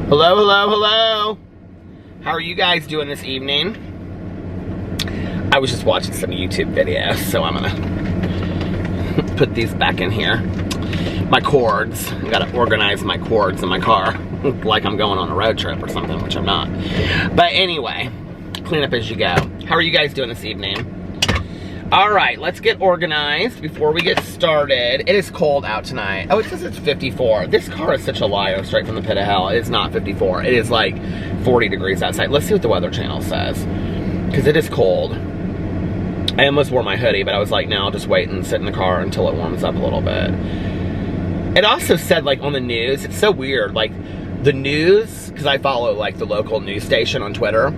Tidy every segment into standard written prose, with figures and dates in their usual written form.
Hello, hello, hello. How are you guys doing this evening? I was just watching some YouTube videos, so I'm gonna put these back in here. My cords. I gotta organize my cords in my car like I'm going on a road trip or something, which I'm not. But anyway, clean up as you go. How are you guys doing this evening? All right, let's get organized before we get started. It is cold out tonight. Oh, it says it's 54. This car is such a liar, straight from the pit of hell. It is not 54. It is like 40 degrees outside. Let's see what the Weather Channel says, because it is cold. I almost wore my hoodie, but I was like, no, I'll just wait and sit in the car until it warms up a little bit. It also said, like, on the news, it's so weird, like, the news, because I follow, like, the local news station on Twitter,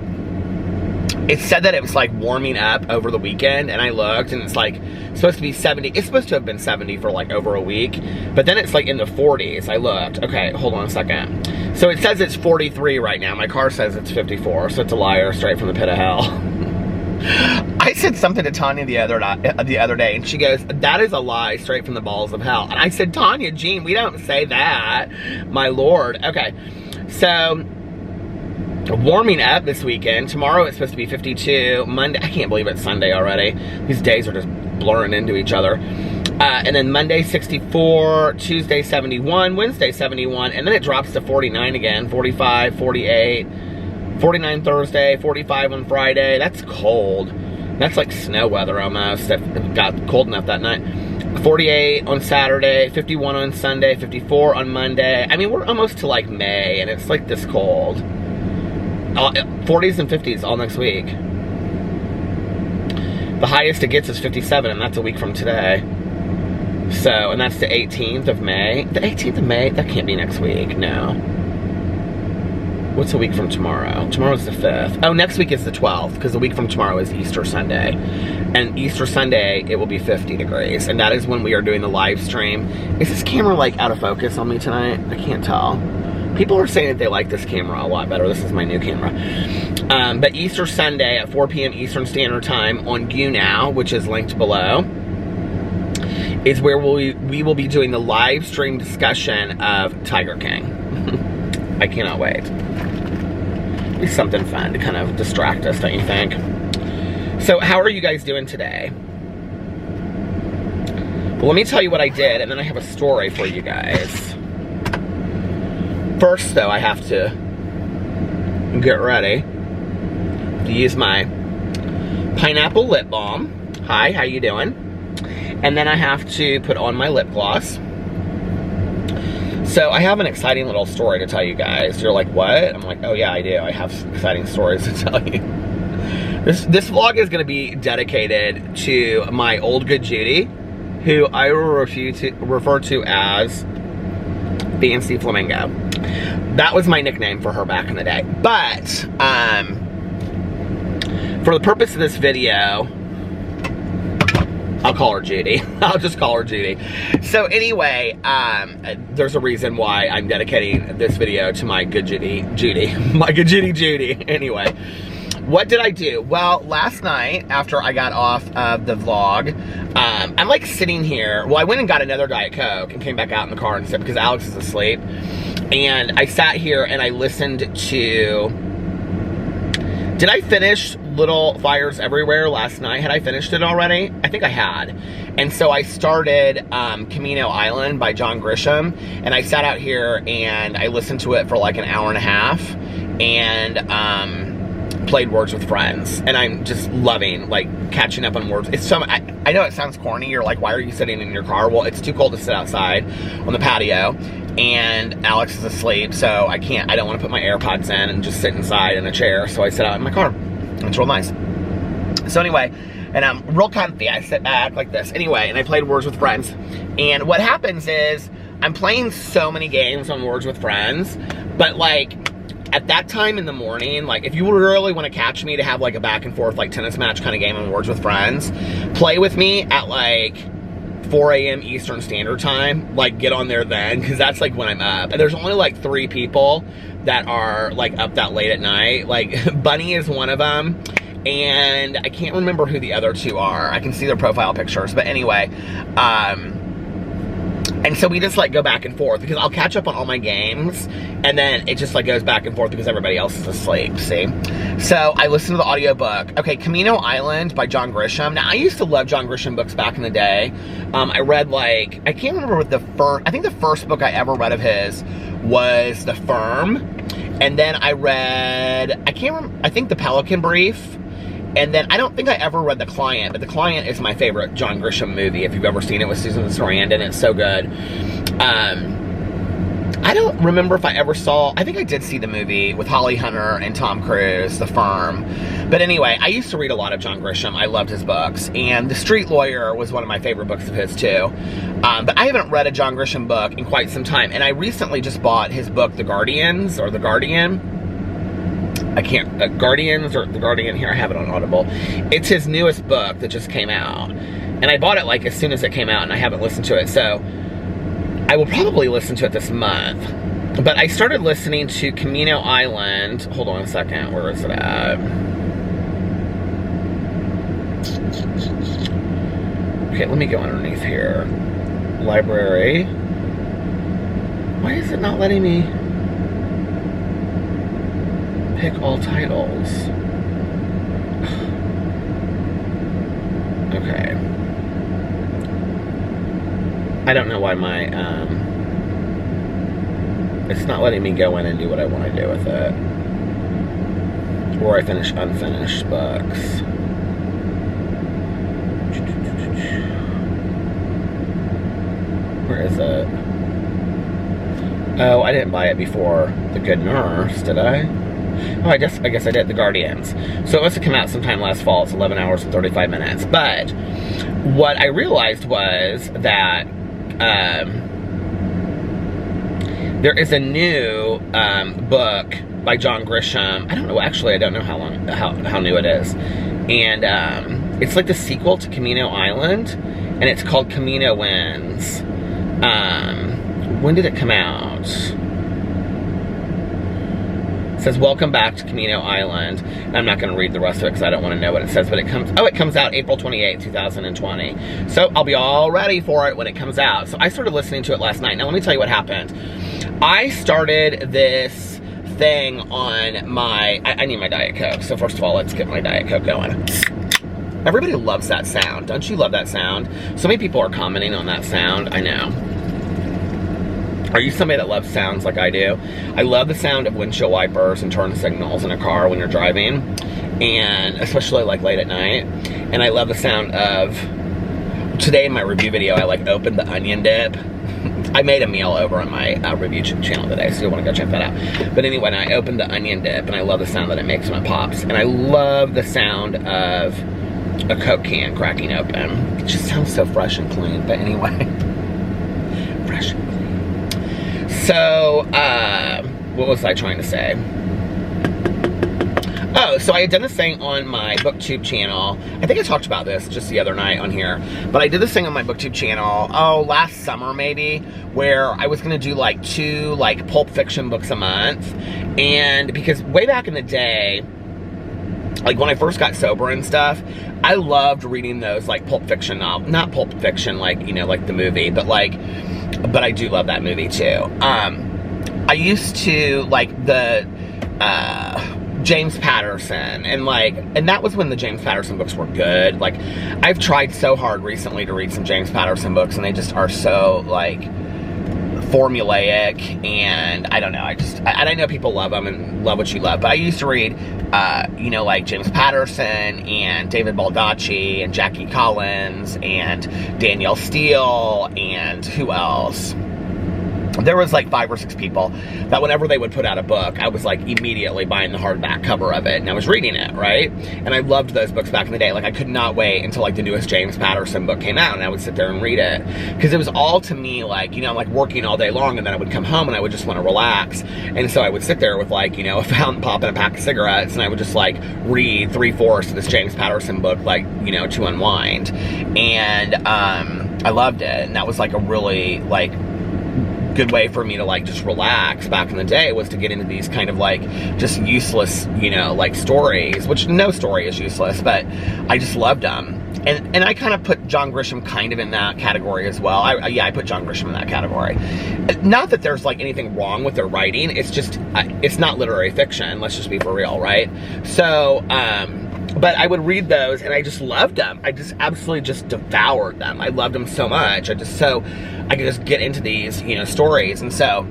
it said that it was, like, warming up over the weekend, and I looked, and it's, like, supposed to be 70. It's supposed to have been 70 for, like, over a week, but then it's, like, in the 40s. I looked. Okay, hold on a second. So it says it's 43 right now. My car says it's 54, so it's a liar straight from the pit of hell. I said something to Tanya the other day, and she goes, that is a lie straight from the balls of hell. And I said, Tanya, Jean, we don't say that. My Lord. Okay, so warming up this weekend. Tomorrow it's supposed to be 52. Monday, I can't believe it's Sunday already. These days are just blurring into each other. And then Monday 64, Tuesday 71, Wednesday 71, and then it drops to 49 again, 45, 48, 49 Thursday, 45 on Friday. That's cold. That's like snow weather almost. It got cold enough that night. 48 on Saturday, 51 on Sunday, 54 on Monday. I mean, we're almost to like May, and it's like this cold. 40s and 50s all next week. The highest it gets is 57, and that's a week from today. So, and that's the 18th of May. The 18th of May? That can't be next week, no. What's a week from tomorrow? Tomorrow's the 5th. Oh, next week is the 12th, because a week from tomorrow is Easter Sunday. And Easter Sunday, it will be 50 degrees. And that is when we are doing the live stream. Is this camera, like, out of focus on me tonight? I can't tell. People are saying that they like this camera a lot better. This is my new camera. But Easter Sunday at 4 p.m. Eastern Standard Time on YouNow, which is linked below, is where we will be doing the live stream discussion of Tiger King. I cannot wait. It'll be something fun to kind of distract us, don't you think? So how are you guys doing today? Well, let me tell you what I did, and then I have a story for you guys. First, though, I have to get ready to use my pineapple lip balm. Hi, how you doing? And then I have to put on my lip gloss. So I have an exciting little story to tell you guys. You're like, what? I'm like, oh yeah, I do. I have some exciting stories to tell you. This vlog is going to be dedicated to my old good Judy, who I will refer to as Fancy Flamingo. That was my nickname for her back in the day. But for the purpose of this video, I'll call her Judy. I'll just call her Judy. So anyway, there's a reason why I'm dedicating this video to my good Judy. My good Judy. Anyway, what did I do? Well, last night after I got off of the vlog, I'm like sitting here. Well, I went and got another Diet Coke and came back out in the car and said, because Alex is asleep. And I sat here and I listened to, did I finish Little Fires Everywhere last night? Had I finished it already? I think I had. And so I started Camino Island by John Grisham, and I sat out here and I listened to it for like an hour and a half, and played Words with Friends. And I'm just loving, like, catching up on words. It's so, I know it sounds corny. You're like, why are you sitting in your car? Well, it's too cold to sit outside on the patio, and Alex is asleep, so I don't want to put my AirPods in and just sit inside in a chair, so I sit out in my car. It's real nice. So anyway, and I'm real comfy. I sit back like this. Anyway, and I played Words with Friends. And what happens is, I'm playing so many games on Words with Friends, but like, at that time in the morning, like, if you really want to catch me to have like a back and forth, like, tennis match kind of game on Words with Friends, play with me at like 4 a.m. Eastern Standard Time. Like, get on there then, because that's like when I'm up. And there's only like 3 people that are like up that late at night. Like, Bunny is one of them, and I can't remember who the other 2 are. I can see their profile pictures, but anyway, And so we just like go back and forth because I'll catch up on all my games and then it just like goes back and forth because everybody else is asleep, see? So I listened to the audiobook. Okay, Camino Island by John Grisham. Now I used to love John Grisham books back in the day. I read like, I can't remember what I think the first book I ever read of his was The Firm. And then I read, I think The Pelican Brief. And then I don't think I ever read The Client, but The Client is my favorite John Grisham movie. If you've ever seen it with Susan Sarandon, it's so good. I don't remember if I ever saw, I think I did see the movie with Holly Hunter and Tom Cruise, The Firm. But anyway, I used to read a lot of John Grisham. I loved his books. And The Street Lawyer was one of my favorite books of his too. But I haven't read a John Grisham book in quite some time. And I recently just bought his book, The Guardians, or The Guardian. Guardians or The Guardian, here I have it on Audible. It's his newest book that just came out. And I bought it like as soon as it came out and I haven't listened to it. So I will probably listen to it this month. But I started listening to Camino Island. Hold on a second, where is it at? Okay, let me go underneath here. Library. Why is it not letting me pick all titles? Okay. I don't know why my, it's not letting me go in and do what I want to do with it. Or I finish unfinished books. Where is it? Oh, I didn't buy it before The Good Nurse, did I? Oh, I guess I did. The Guardians. So it must have come out sometime last fall. It's 11 hours and 35 minutes. But what I realized was that there is a new book by John Grisham. I don't know. Actually, I don't know how new it is. And it's like the sequel to Camino Island, and it's called Camino Wins. When did it come out? It says, welcome back to Camino Island. And I'm not going to read the rest of it because I don't want to know what it says, but it comes out April 28, 2020. So I'll be all ready for it when it comes out. So I started listening to it last night. Now let me tell you what happened. I started this thing on my, I need my Diet Coke. So first of all, let's get my Diet Coke going. Everybody loves that sound. Don't you love that sound? So many people are commenting on that sound. I know. Are you somebody that loves sounds like I do? I love the sound of windshield wipers and turn signals in a car when you're driving, and especially like late at night. And I love the sound of, today in my review video, I like opened the onion dip. I made a meal over on my review channel today, so you'll want to go check that out. But anyway, I opened the onion dip, and I love the sound that it makes when it pops. And I love the sound of a Coke can cracking open. It just sounds so fresh and clean. But anyway, fresh and clean. So, what was I trying to say? Oh, so I had done this thing on my BookTube channel. I think I talked about this just the other night on here. But I did this thing on my BookTube channel, last summer maybe, where I was gonna do like 2 like Pulp Fiction books a month. And because way back in the day, like when I first got sober and stuff, I loved reading those like Pulp Fiction novels. Not Pulp Fiction like, you know, like the movie, but I do love that movie too. I used to like the James Patterson, and that was when the James Patterson books were good. Like, I've tried so hard recently to read some James Patterson books, and they just are so like formulaic, and I don't know. I know people love them and love what you love, but I used to read, you know, like James Patterson and David Baldacci and Jackie Collins and Danielle Steele and who else? There was like 5 or 6 people that whenever they would put out a book, I was like immediately buying the hardback cover of it, and I was reading it, right? And I loved those books back in the day. Like, I could not wait until like the newest James Patterson book came out, and I would sit there and read it, because it was all to me like, you know, like working all day long, and then I would come home and I would just want to relax, and so I would sit there with like, you know, a fountain pop and a pack of cigarettes, and I would just like read 3/4 of this James Patterson book, like, you know, to unwind. And I loved it, and that was like a really like good way for me to like just relax back in the day, was to get into these kind of like just useless, you know, like stories, which no story is useless, but I just loved them. and I kind of put John Grisham kind of in that category as well. I put John Grisham in that category. Not that there's like anything wrong with their writing. It's just, it's not literary fiction. Let's just be for real, right? So, but I would read those and I just loved them. I just absolutely just devoured them. I loved them so much. I could just get into these, you know, stories. And so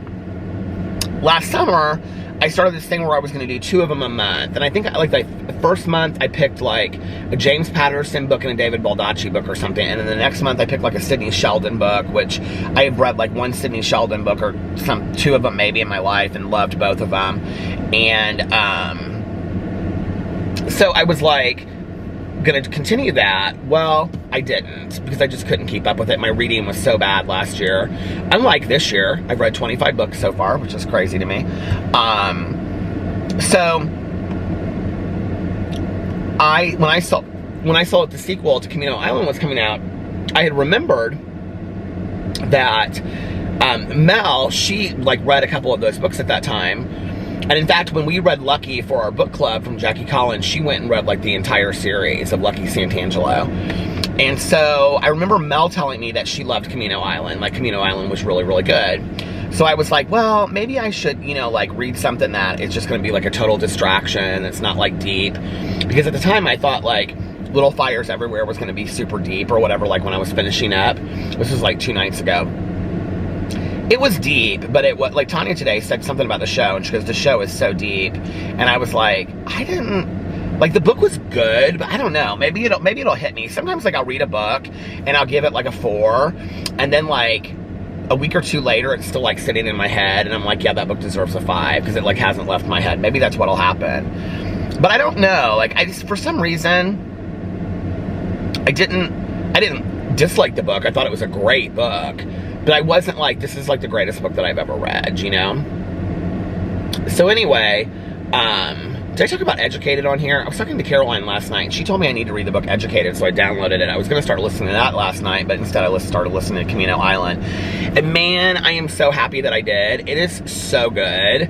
last summer, I started this thing where I was going to do 2 of them a month. And I think like the first month I picked like a James Patterson book and a David Baldacci book or something. And then the next month I picked like a Sidney Sheldon book, which I have read like one Sidney Sheldon book or 2 of them maybe in my life and loved both of them. And so I was like gonna continue that. Well, I didn't, because I just couldn't keep up with it. My reading was so bad last year. Unlike this year, I've read 25 books so far, which is crazy to me. So when I saw that the sequel to Camino Island was coming out, I had remembered that Mel, she like read a couple of those books at that time. And in fact, when we read Lucky for our book club from Jackie Collins, she went and read like the entire series of Lucky Santangelo. And so I remember Mel telling me that she loved Camino Island. Like Camino Island was really, really good. So I was like, well, maybe I should, you know, like read something that is just going to be like a total distraction. It's not like deep. Because at the time I thought like Little Fires Everywhere was going to be super deep or whatever, like when I was finishing up. This was like 2 nights ago. It was deep, but it was like Tanya today said something about the show, and she goes, the show is so deep. And I was like, I didn't, like the book was good, but I don't know, maybe it'll hit me. Sometimes like I'll read a book and I'll give it like a 4, and then like a week or 2 later it's still like sitting in my head and I'm like, yeah, that book deserves a 5 because it like hasn't left my head. Maybe that's what'll happen. But I don't know, like I just, for some reason, I didn't dislike the book. I thought it was a great book. But I wasn't like, this is like the greatest book that I've ever read, you know? So anyway, did I talk about Educated on here? I was talking to Caroline last night, and she told me I need to read the book Educated, so I downloaded it. I was going to start listening to that last night, but instead I started listening to Camino Island. And man, I am so happy that I did. It is so good.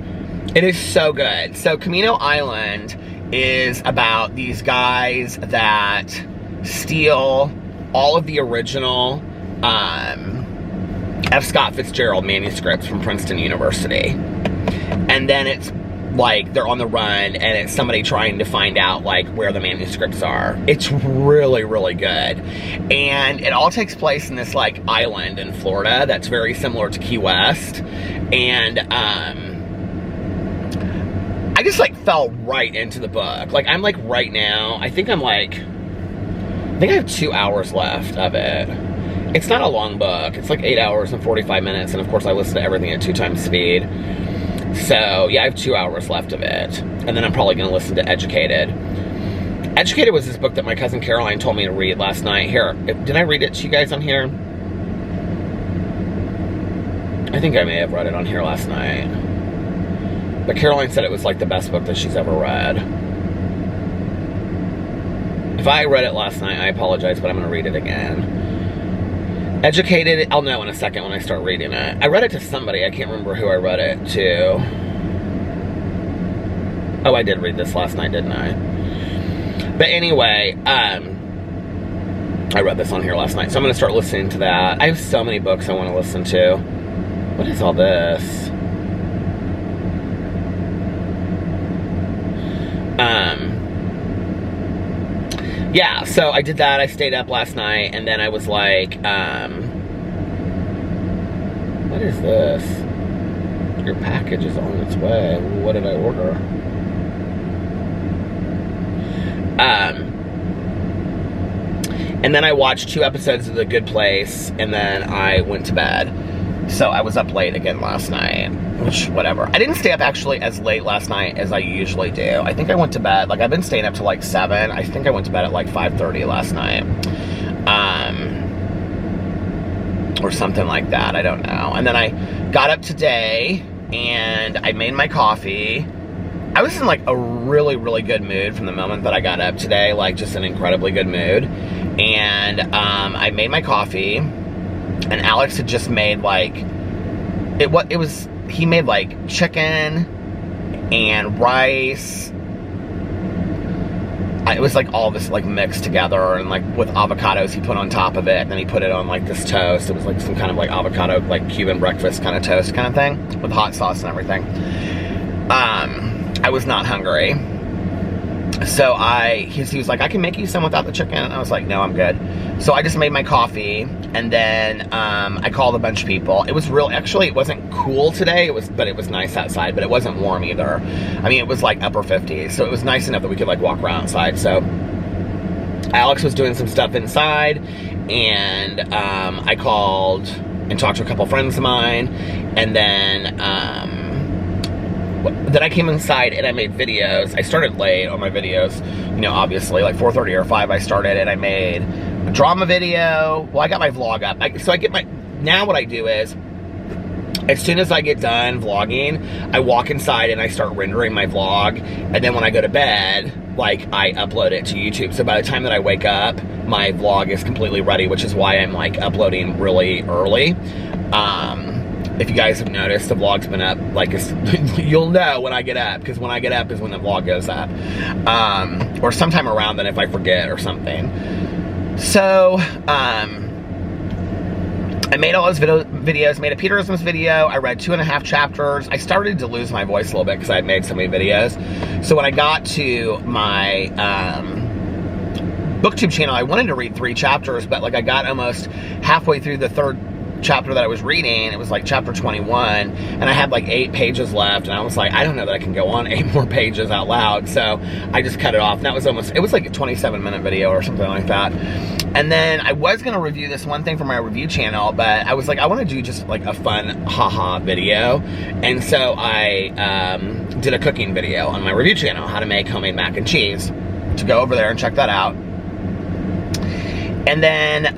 It is so good. So Camino Island is about these guys that steal all of the original, F. Scott Fitzgerald manuscripts from Princeton University. And then it's like they're on the run and it's somebody trying to find out like where the manuscripts are. It's really, really good. And it all takes place in this like island in Florida that's very similar to Key West. And I just like fell right into the book. Like I'm like right now, I think I have 2 hours left of it. It's not a long book. It's like 8 hours and 45 minutes. And of course I listen to everything at 2 times speed. So yeah, I have 2 hours left of it. And then I'm probably going to listen to Educated. Educated was this book that my cousin Caroline told me to read last night. Here, did I read it to you guys on here? I think I may have read it on here last night. But Caroline said it was like the best book that she's ever read. If I read it last night, I apologize, but I'm going to read it again. Educated, I'll know in a second when I start reading it. I read it to somebody, I can't remember who I read it to. Oh, I did read this last night, didn't I? But anyway, I read this on here last night, so I'm going to start listening to that. I have so many books I want to listen to. What is all this? Yeah, so I did that. I stayed up last night, and then I was like, what is this? Your package is on its way. What did I order? And then I watched 2 episodes of The Good Place, and then I went to bed. So I was up late again last night, which, whatever. I didn't stay up actually as late last night as I usually do. I think I went to bed, like I've been staying up till like 7. I think I went to bed at like 5:30 last night. Or something like that, I don't know. And then I got up today, and I made my coffee. I was in like a really, really good mood from the moment that I got up today, like just an incredibly good mood. And I made my coffee. And Alex had just made like, he made like chicken and rice. it was like all this like mixed together, and like with avocados he put on top of it, and then he put it on like this toast. It was like some kind of like avocado, like Cuban breakfast kind of toast kind of thing with hot sauce and everything. I was not hungry. So he was like, I can make you some without the chicken. And I was like, no, I'm good. So I just made my coffee, and then I called a bunch of people. It was actually, it wasn't cool today, but it was nice outside, but it wasn't warm either. I mean, it was like upper 50s, so it was nice enough that we could like walk around outside. So Alex was doing some stuff inside, and I called and talked to a couple friends of mine, and then I came inside and I made videos. I started late on my videos, you know, obviously, like 4:30 or 5 I started, and I made a drama video. Well, I got my vlog up. Now what I do is, as soon as I get done vlogging, I walk inside and I start rendering my vlog, and then when I go to bed, like, I upload it to YouTube. So by the time that I wake up, my vlog is completely ready, which is why I'm like uploading really early. If you guys have noticed, the vlog's been up, like, you'll know when I get up, because when I get up is when the vlog goes up. Or sometime around then if I forget or something. So, I made all those videos, made a Peterisms video. I read 2.5 chapters. I started to lose my voice a little bit because I had made so many videos. So when I got to my booktube channel, I wanted to read 3 chapters, but like I got almost halfway through the 3rd chapter that I was reading. It was like chapter 21, and I had like 8 pages left, and I was like, I don't know that I can go on 8 more pages out loud, so I just cut it off. And that was it was like a 27-minute video or something like that. And then I was gonna review this one thing for my review channel, but I was like, I want to do just like a fun haha video, and so I did a cooking video on my review channel, how to make homemade mac and cheese. To go over there and check that out. And then,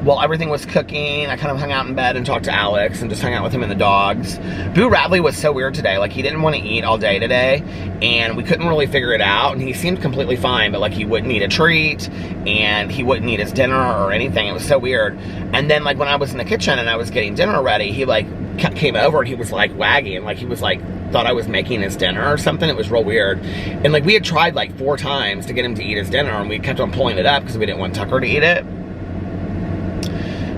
while everything was cooking, I kind of hung out in bed and talked to Alex and just hung out with him and the dogs. Boo Radley was so weird today. Like, he didn't want to eat all day today, and we couldn't really figure it out. And he seemed completely fine, but like, he wouldn't eat a treat, and he wouldn't eat his dinner or anything. It was so weird. And then, like, when I was in the kitchen and I was getting dinner ready, he like came over and he was like wagging, like he was like, thought I was making his dinner or something. It was real weird. And like, we had tried like 4 times to get him to eat his dinner, and we kept on pulling it up because we didn't want Tucker to eat it.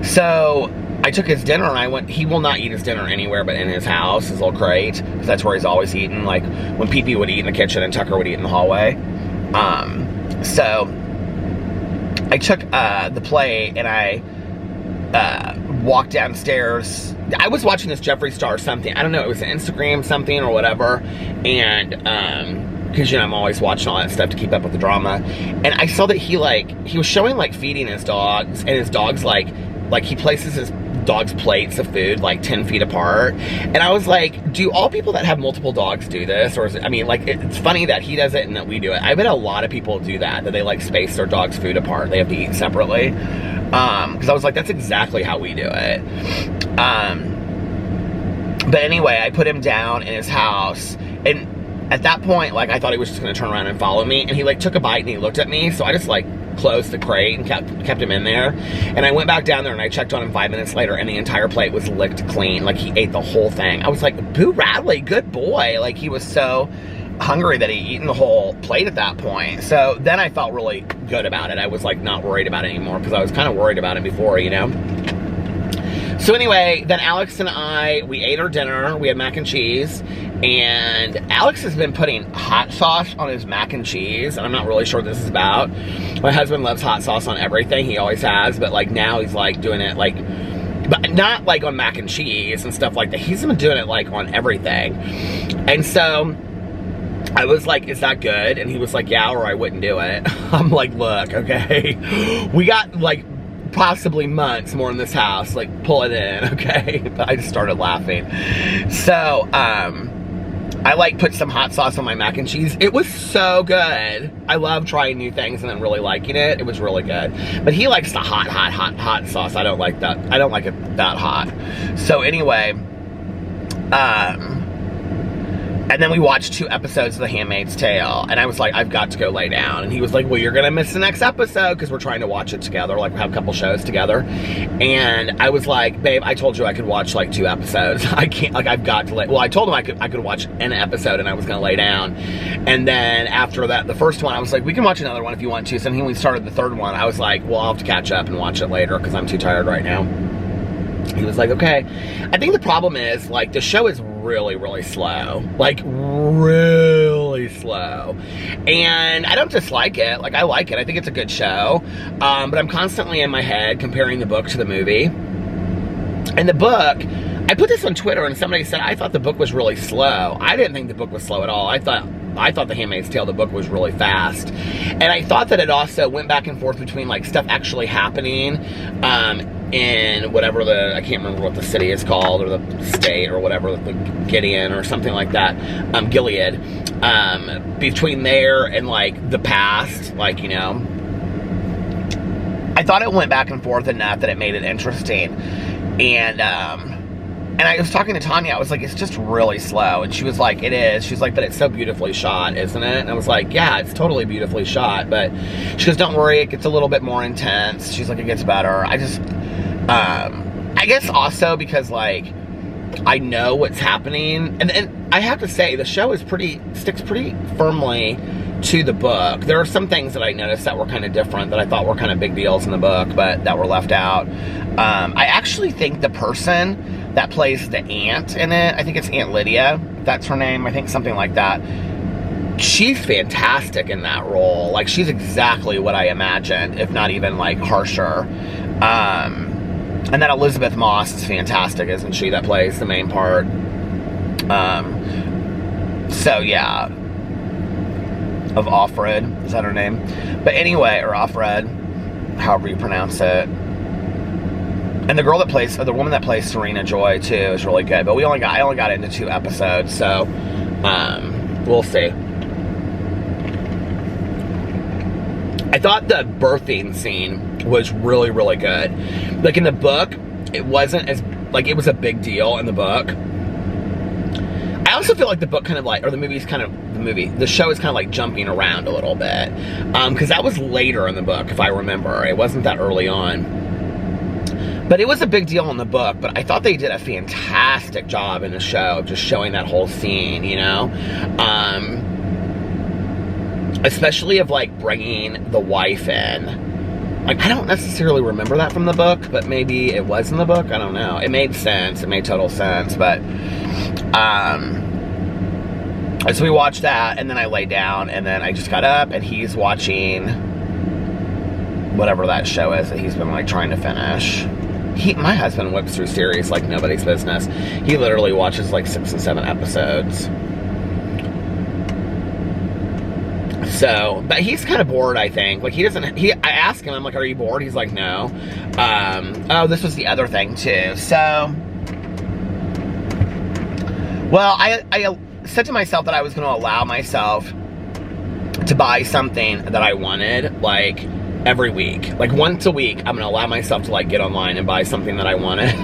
So I took his dinner, and he will not eat his dinner anywhere but in his house, his little crate, because that's where he's always eaten. Like, when Pee-Pee would eat in the kitchen and Tucker would eat in the hallway. So I took the plate and I walked downstairs. I was watching this Jeffree Star something. I don't know, it was an Instagram something or whatever. And, because, you know, I'm always watching all that stuff to keep up with the drama. And I saw that he was showing, like, feeding his dogs. And his dogs, like he places his dog's plates of food, like, 10 feet apart. And I was like, do all people that have multiple dogs do this? Or is it, I mean, like, it's funny that he does it and that we do it. I bet a lot of people do that they, like, space their dog's food apart. They have to eat separately. Because I was like, that's exactly how we do it. But anyway, I put him down in his house, and at that point, like, I thought he was just gonna turn around and follow me, and he like took a bite and he looked at me, so I just like closed the crate and kept him in there. And I went back down there and I checked on him 5 minutes later, and the entire plate was licked clean. Like, he ate the whole thing. I was like, Boo Radley, good boy. Like, he was so hungry that he'd eaten the whole plate at that point. So then I felt really good about it. I was like not worried about it anymore, because I was kind of worried about it before, you know. So anyway, then Alex and we ate our dinner. We had mac and cheese, and Alex has been putting hot sauce on his mac and cheese, and I'm not really sure what this is about. My husband loves hot sauce on everything. He always has, but like now he's like doing it like, but not like on mac and cheese and stuff like that. He's been doing it like on everything. And so I was like, is that good? And he was like, yeah, or I wouldn't do it. I'm like, look, okay, we got like possibly months more in this house, like, pull it in, okay? But I just started laughing. So, I like put some hot sauce on my mac and cheese. It was so good. I love trying new things and then really liking it. It was really good. But he likes the hot sauce. I don't like that. I don't like it that hot. So anyway, And then we watched 2 episodes of The Handmaid's Tale, and I was like, I've got to go lay down. And he was like, well, you're gonna miss the next episode, because we're trying to watch it together, like we have a couple shows together. And I was like, babe, I told you I could watch like 2 episodes. I can't, like, I've got to well, I told him I could watch an episode and I was gonna lay down. And then after that, the first one, I was like, we can watch another one if you want to. So then when we started the third one, I was like, well, I'll have to catch up and watch it later, because I'm too tired right now. He was like, okay. I think the problem is, like, the show is really, really slow. Like, really slow. And I don't dislike it. Like, I like it. I think it's a good show. But I'm constantly in my head comparing the book to the movie. And the book, I put this on Twitter, and somebody said, I thought the book was really slow. I didn't think the book was slow at all. I thought The Handmaid's Tale, the book, was really fast. And I thought that it also went back and forth between, like, stuff actually happening, in whatever I can't remember what the city is called, or the state, or whatever, the Gideon, or something like that, Gilead, between there and, like, the past, like, you know. I thought it went back and forth enough that it made it interesting. And I was talking to Tanya, I was like, it's just really slow. And she was like, it is. She's like, but it's so beautifully shot, isn't it? And I was like, yeah, it's totally beautifully shot. But she goes, don't worry, it gets a little bit more intense. She's like, it gets better. I guess also because, like, I know what's happening. And I have to say, the show is sticks pretty firmly to the book. There are some things that I noticed that were kind of different, that I thought were kind of big deals in the book, but that were left out. I actually think the person that plays the aunt in it, I think it's Aunt Lydia, that's her name, I think something like that. She's fantastic in that role. Like, she's exactly what I imagined, if not even, like, harsher. And then Elizabeth Moss is fantastic, isn't she, that plays the main part. So, yeah. Of Offred, is that her name? But anyway, or Offred, however you pronounce it. And the girl that plays, or the woman that plays Serena Joy, too, is really good. But I only got into 2 episodes, so, we'll see. I thought the birthing scene was really, really good. Like, in the book, it wasn't as, like, it was a big deal in the book. I also feel like the book kind of, like, or the show is kind of, like, jumping around a little bit. Because that was later in the book, if I remember. It wasn't that early on. But it was a big deal in the book, but I thought they did a fantastic job in the show of just showing that whole scene, you know? Especially of, like, bringing the wife in. Like, I don't necessarily remember that from the book, but maybe it was in the book. I don't know. It made sense. It made total sense, but, so we watched that, and then I laid down, and then I just got up, and he's watching whatever that show is that he's been, like, trying to finish. My husband whips through series like nobody's business. He literally watches, like, 6 and 7 episodes. So, but he's kind of bored, I think. Like, I asked him, I'm like, are you bored? He's like, no. Oh, this was the other thing, too. So, well, I said to myself that I was going to allow myself to buy something that I wanted, like, every week. Like, once a week, I'm going to allow myself to, like, get online and buy something that I wanted.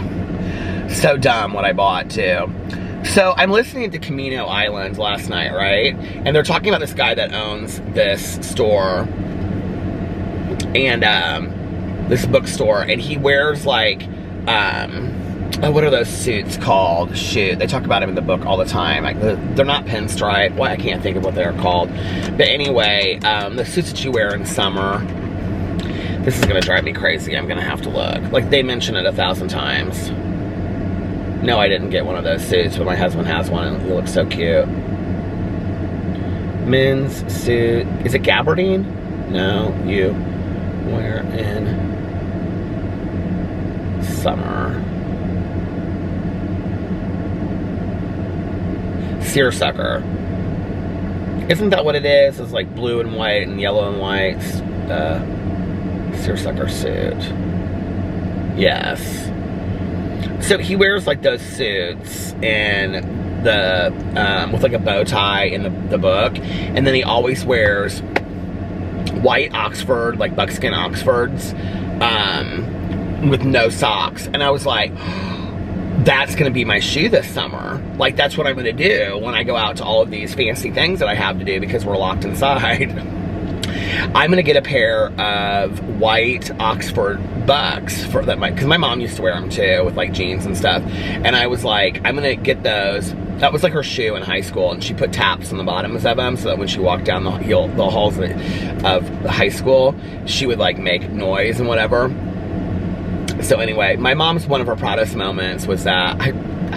So dumb what I bought, too. So, I'm listening to Camino Island last night, right? And they're talking about this guy that owns this store. And, this bookstore. And he wears, like, what are those suits called? Shoot, they talk about him in the book all the time. Like, they're not pinstripe. Well, I can't think of what they're called. But anyway, the suits that you wear in summer. This is gonna drive me crazy. I'm gonna have to look. Like, they mention it 1,000 times. No, I didn't get one of those suits, but my husband has one and he looks so cute. Men's suit. Is it gabardine? No, you wear in summer. Seersucker. Isn't that what it is? It's like blue and white and yellow and white. Seersucker suit. Yes. So he wears, like, those suits and the with, like, a bow tie in the book, and then he always wears white Oxford, like buckskin Oxfords, with no socks. And I was like, that's gonna be my shoe this summer. Like, that's what I'm gonna do when I go out to all of these fancy things that I have to do because we're locked inside. I'm gonna get a pair of white Oxford Bucks for that, because my mom used to wear them too with like jeans and stuff. And I was like, I'm gonna get those. That was like her shoe in high school, and she put taps on the bottoms of them so that when she walked down the halls of the high school, she would like make noise and whatever. So anyway, my mom's, one of her proudest moments was that, I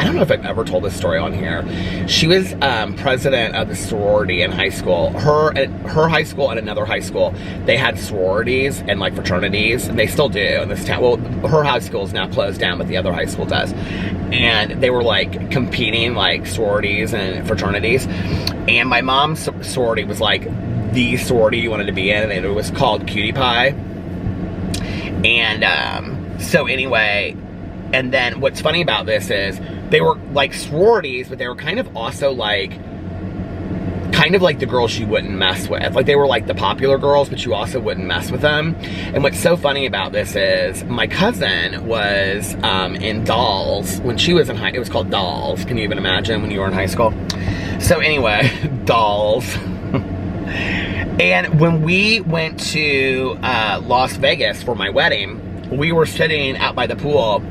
don't know if I've ever told this story on here. She was president of the sorority in high school. Her high school and another high school, they had sororities and like fraternities, and they still do in this town. Well, her high school is now closed down, but the other high school does. And they were like competing like sororities and fraternities. And my mom's sorority was like the sorority you wanted to be in, and it was called Cutie Pie. And so anyway, and then what's funny about this is they were like sororities, but they were kind of also like, the girls you wouldn't mess with. Like, they were like the popular girls, but you also wouldn't mess with them. And what's so funny about this is my cousin was in Dolls when she was in it was called Dolls. Can you even imagine when you were in high school? So anyway, Dolls. And when we went to Las Vegas for my wedding, we were sitting out by the pool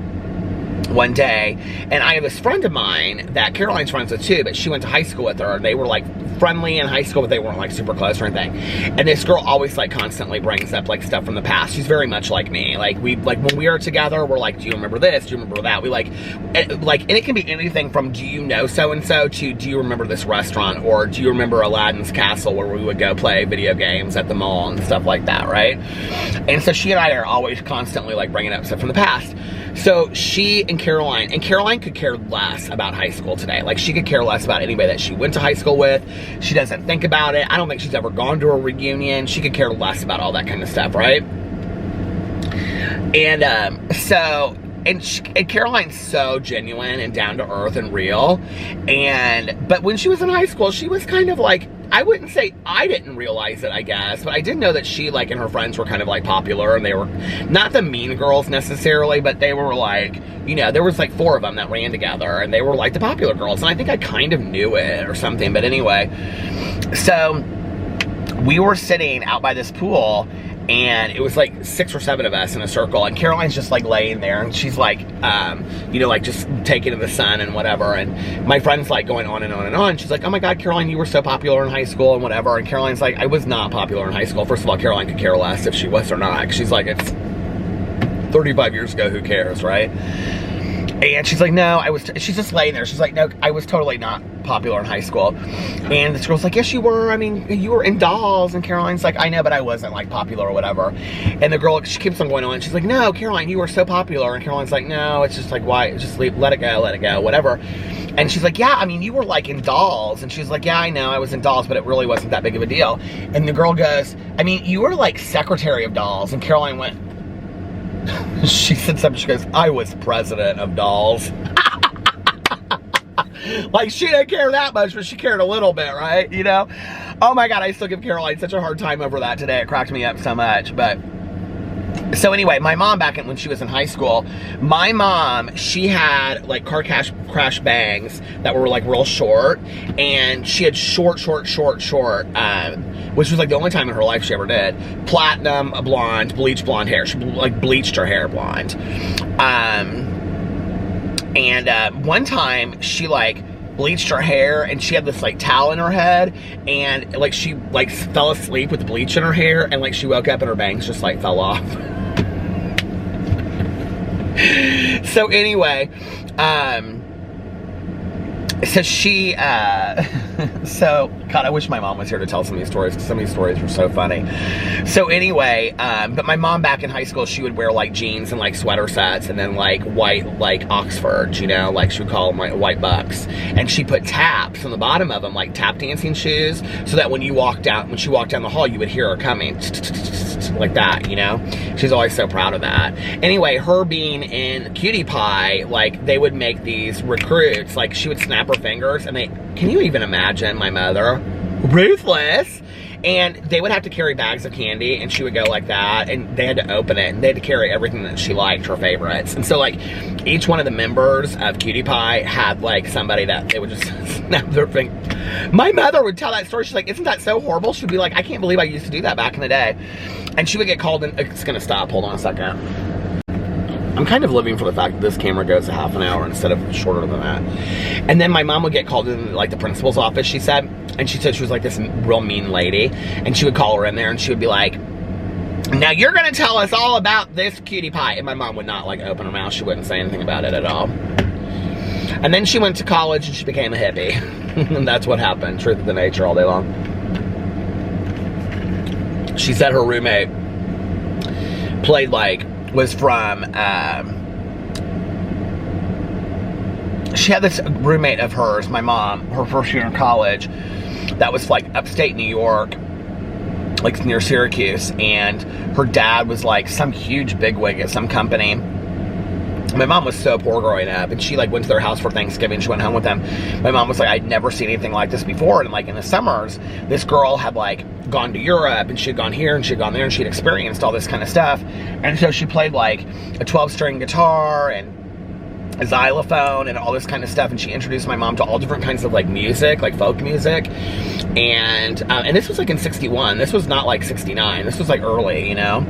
one day, and I have this friend of mine that Caroline's friends with too, but she went to high school with her, and they were like friendly in high school, but they weren't like super close or anything. And this girl always like constantly brings up like stuff from the past. She's very much like me. Like, when we are together, we're like, do you remember this? Do you remember that? We and it can be anything from, do you know so-and-so, to do you remember this restaurant, or do you remember Aladdin's Castle where we would go play video games at the mall and stuff like that, right? And so she and I are always constantly like bringing up stuff from the past. So she and Caroline could care less about high school today. Like, she could care less about anybody that she went to high school with. She doesn't think about it. I don't think she's ever gone to a reunion. She could care less about all that kind of stuff, right? And and Caroline's so genuine and down to earth and real. But when she was in high school, she was kind of like, I wouldn't say I didn't realize it, I guess, but I did know that she, like, and her friends were kind of, like, popular, and they were not the mean girls necessarily, but they were, like, you know, there was, like, 4 of them that ran together, and they were, like, the popular girls, and I think I kind of knew it or something, but anyway, so we were sitting out by this pool, and it was like 6 or 7 of us in a circle, and Caroline's just like laying there, and she's like, you know, like just taking in the sun and whatever, and my friend's like going on and on and on. She's like, oh my God, Caroline, you were so popular in high school and whatever, and Caroline's like, I was not popular in high school. First of all, Caroline could care less if she was or not. She's like, it's 35 years ago, who cares, right? And she's like, no, she's just laying there. She's like, no, I was totally not popular in high school. And this girl's like, yes, you were. I mean, you were in Dolls. And Caroline's like, I know, but I wasn't like popular or whatever. And the girl, she keeps on going on. She's like, no, Caroline, you were so popular. And Caroline's like, no, it's just like, why? Just let it go, whatever. And she's like, yeah, I mean, you were like in Dolls. And she's like, yeah, I know, I was in Dolls, but it really wasn't that big of a deal. And the girl goes, I mean, you were like secretary of Dolls. And Caroline went, she said something, she goes, I was president of Dolls. Like, she didn't care that much, but she cared a little bit, right? You know? Oh my God, I still give Caroline such a hard time over that today. It cracked me up so much, but... So anyway, my mom, when she was in high school, my mom, she had like car crash bangs that were like real short, and she had short, which was like the only time in her life she ever did, platinum blonde, bleach blonde hair. She like bleached her hair blonde. One time she like bleached her hair, and she had this like towel in her head, and like she like fell asleep with bleach in her hair, and like she woke up and her bangs just like fell off. So anyway, so she, so, God, I wish my mom was here to tell some of these stories, because some of these stories were so funny. So anyway, but my mom back in high school, she would wear like jeans and like sweater sets, and then like white, like Oxfords, you know, like she would call them like white bucks. And she put taps on the bottom of them, like tap dancing shoes, so that when she walked down the hall, you would hear her coming, like that, you know? She's always so proud of that. Anyway, her being in Cutie Pie, like, they would make these recruits, like, she would snap her fingers, and can you even imagine my mother? ruthless. And they would have to carry bags of candy, and she would go like that, and they had to open it, and they had to carry everything that she liked, her favorites. And so, like, each one of the members of Cutie Pie had, like, somebody that they would just snap their finger. My mother would tell that story. She's like, isn't that so horrible? She'd be like, I can't believe I used to do that back in the day. And she would get called in. It's gonna stop. Hold on a second. I'm kind of living for the fact that this camera goes a half an hour instead of shorter than that. And then my mom would get called in, like, the principal's office, she said. And she said she was, like, this real mean lady. And she would call her in there, and she would be like, now you're going to tell us all about this Cutie Pie. And my mom would not, like, open her mouth. She wouldn't say anything about it at all. And then she went to college, and she became a hippie. And that's what happened. Truth of the nature all day long. She said her roommate played, like, was from, she had this roommate of hers, my mom, her first year in college, that was like upstate New York, like near Syracuse, and her dad was like some huge bigwig at some company. My mom was so poor growing up, and she like went to their house for Thanksgiving. She went home with them. My mom was like, I'd never seen anything like this before. And like in the summers, this girl had like gone to Europe, and she had gone here, and she had gone there, and she'd experienced all this kind of stuff. And so she played like a 12-string guitar and a xylophone and all this kind of stuff. And she introduced my mom to all different kinds of like music, like folk music. And this was like in 61. This was not like 69. This was like early, you know,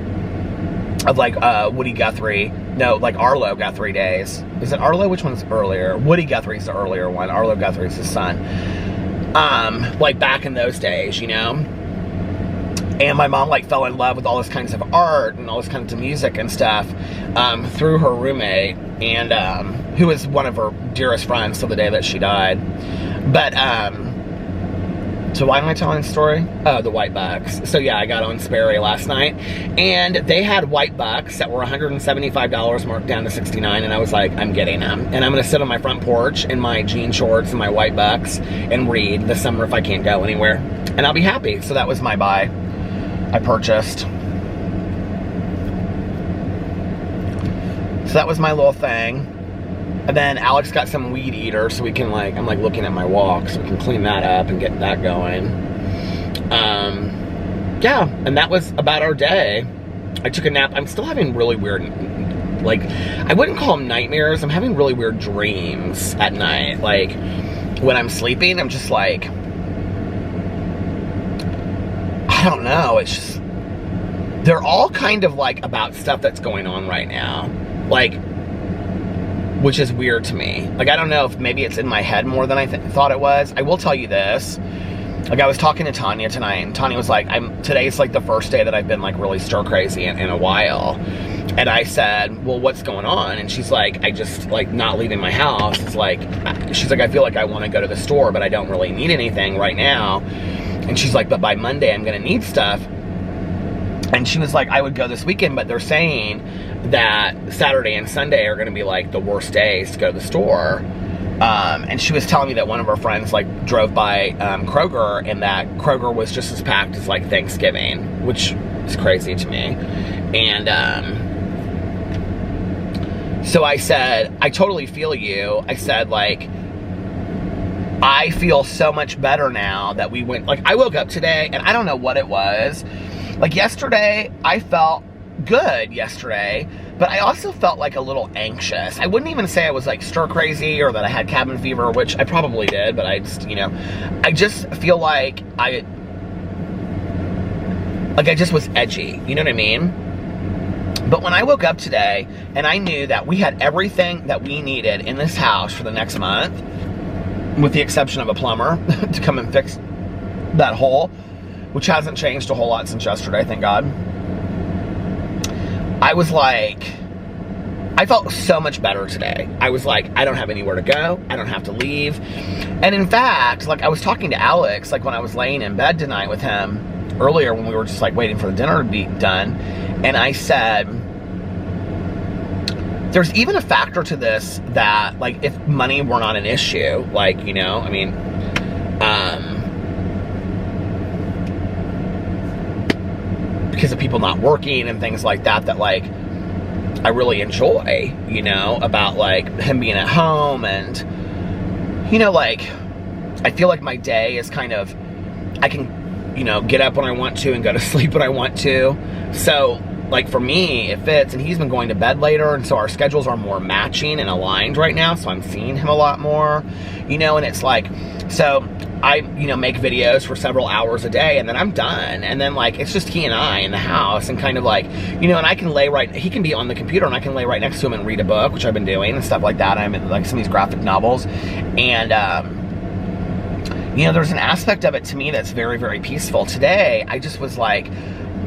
of like Woody Guthrie. No, like Arlo Guthrie days. Is it Arlo? Which one's earlier? Woody Guthrie's the earlier one. Arlo Guthrie's his son. Like back in those days, you know. And my mom like fell in love with all this kinds of art and all this kinds of music and stuff through her roommate, and who was one of her dearest friends till the day that she died. But so why am I telling the story? Oh, the white bucks. So yeah, I got on Sperry last night, and they had white bucks that were $175 marked down to $69, and I was like, I'm getting them. And I'm gonna sit on my front porch in my jean shorts and my white bucks and read this summer if I can't go anywhere. And I'll be happy. So that was my buy. I purchased. So that was my little thing. And then Alex got some weed eater, so we can like, I'm like looking at my walk, so we can clean that up and get that going. Yeah, and that was about our day. I took a nap. I'm still having really weird, like, I wouldn't call them nightmares. I'm having really weird dreams at night. Like, when I'm sleeping, I'm just like, I don't know, it's just, they're all kind of like about stuff that's going on right now, like, which is weird to me. Like, I don't know if maybe it's in my head more than I thought it was. I will tell you this, like, I was talking to Tanya tonight, and Tanya was like, today's like the first day that I've been like really stir crazy in a while. And I said, well, what's going on? And she's like, I just like not leaving my house. It's like, she's like, I feel like I want to go to the store, but I don't really need anything right now. And she's like, but by Monday, I'm going to need stuff. And she was like, I would go this weekend, but they're saying that Saturday and Sunday are going to be like the worst days to go to the store. And she was telling me that one of her friends like drove by Kroger, and that Kroger was just as packed as like Thanksgiving, which is crazy to me. And so I said, I totally feel you. I said, like, I feel so much better now that we went, like, I woke up today, and I don't know what it was. Like, yesterday, I felt good yesterday, but I also felt, like, a little anxious. I wouldn't even say I was, like, stir crazy or that I had cabin fever, which I probably did, but I just, you know, I just feel like I just was edgy, you know what I mean? But when I woke up today, and I knew that we had everything that we needed in this house for the next month, with the exception of a plumber to come and fix that hole, which hasn't changed a whole lot since yesterday, thank God. I was like, I felt so much better today. I was like, I don't have anywhere to go. I don't have to leave. And in fact, like, I was talking to Alex, like, when I was laying in bed tonight with him earlier, when we were just like waiting for the dinner to be done. And I said, there's even a factor to this that, like, if money were not an issue, like, you know, I mean, because of people not working and things like that, that, like, I really enjoy, you know, about, like, him being at home. And, you know, like, I feel like my day is kind of I can, you know, get up when I want to and go to sleep when I want to. So, like, for me, it fits, and he's been going to bed later, and so our schedules are more matching and aligned right now, so I'm seeing him a lot more, you know, and it's like, so I, you know, make videos for several hours a day, and then I'm done, and then, like, it's just he and I in the house, and kind of like, you know, and I can he can be on the computer, and I can lay right next to him and read a book, which I've been doing, and stuff like that. I'm in, like, some of these graphic novels, and, you know, there's an aspect of it to me that's very, very peaceful. Today, I just was like,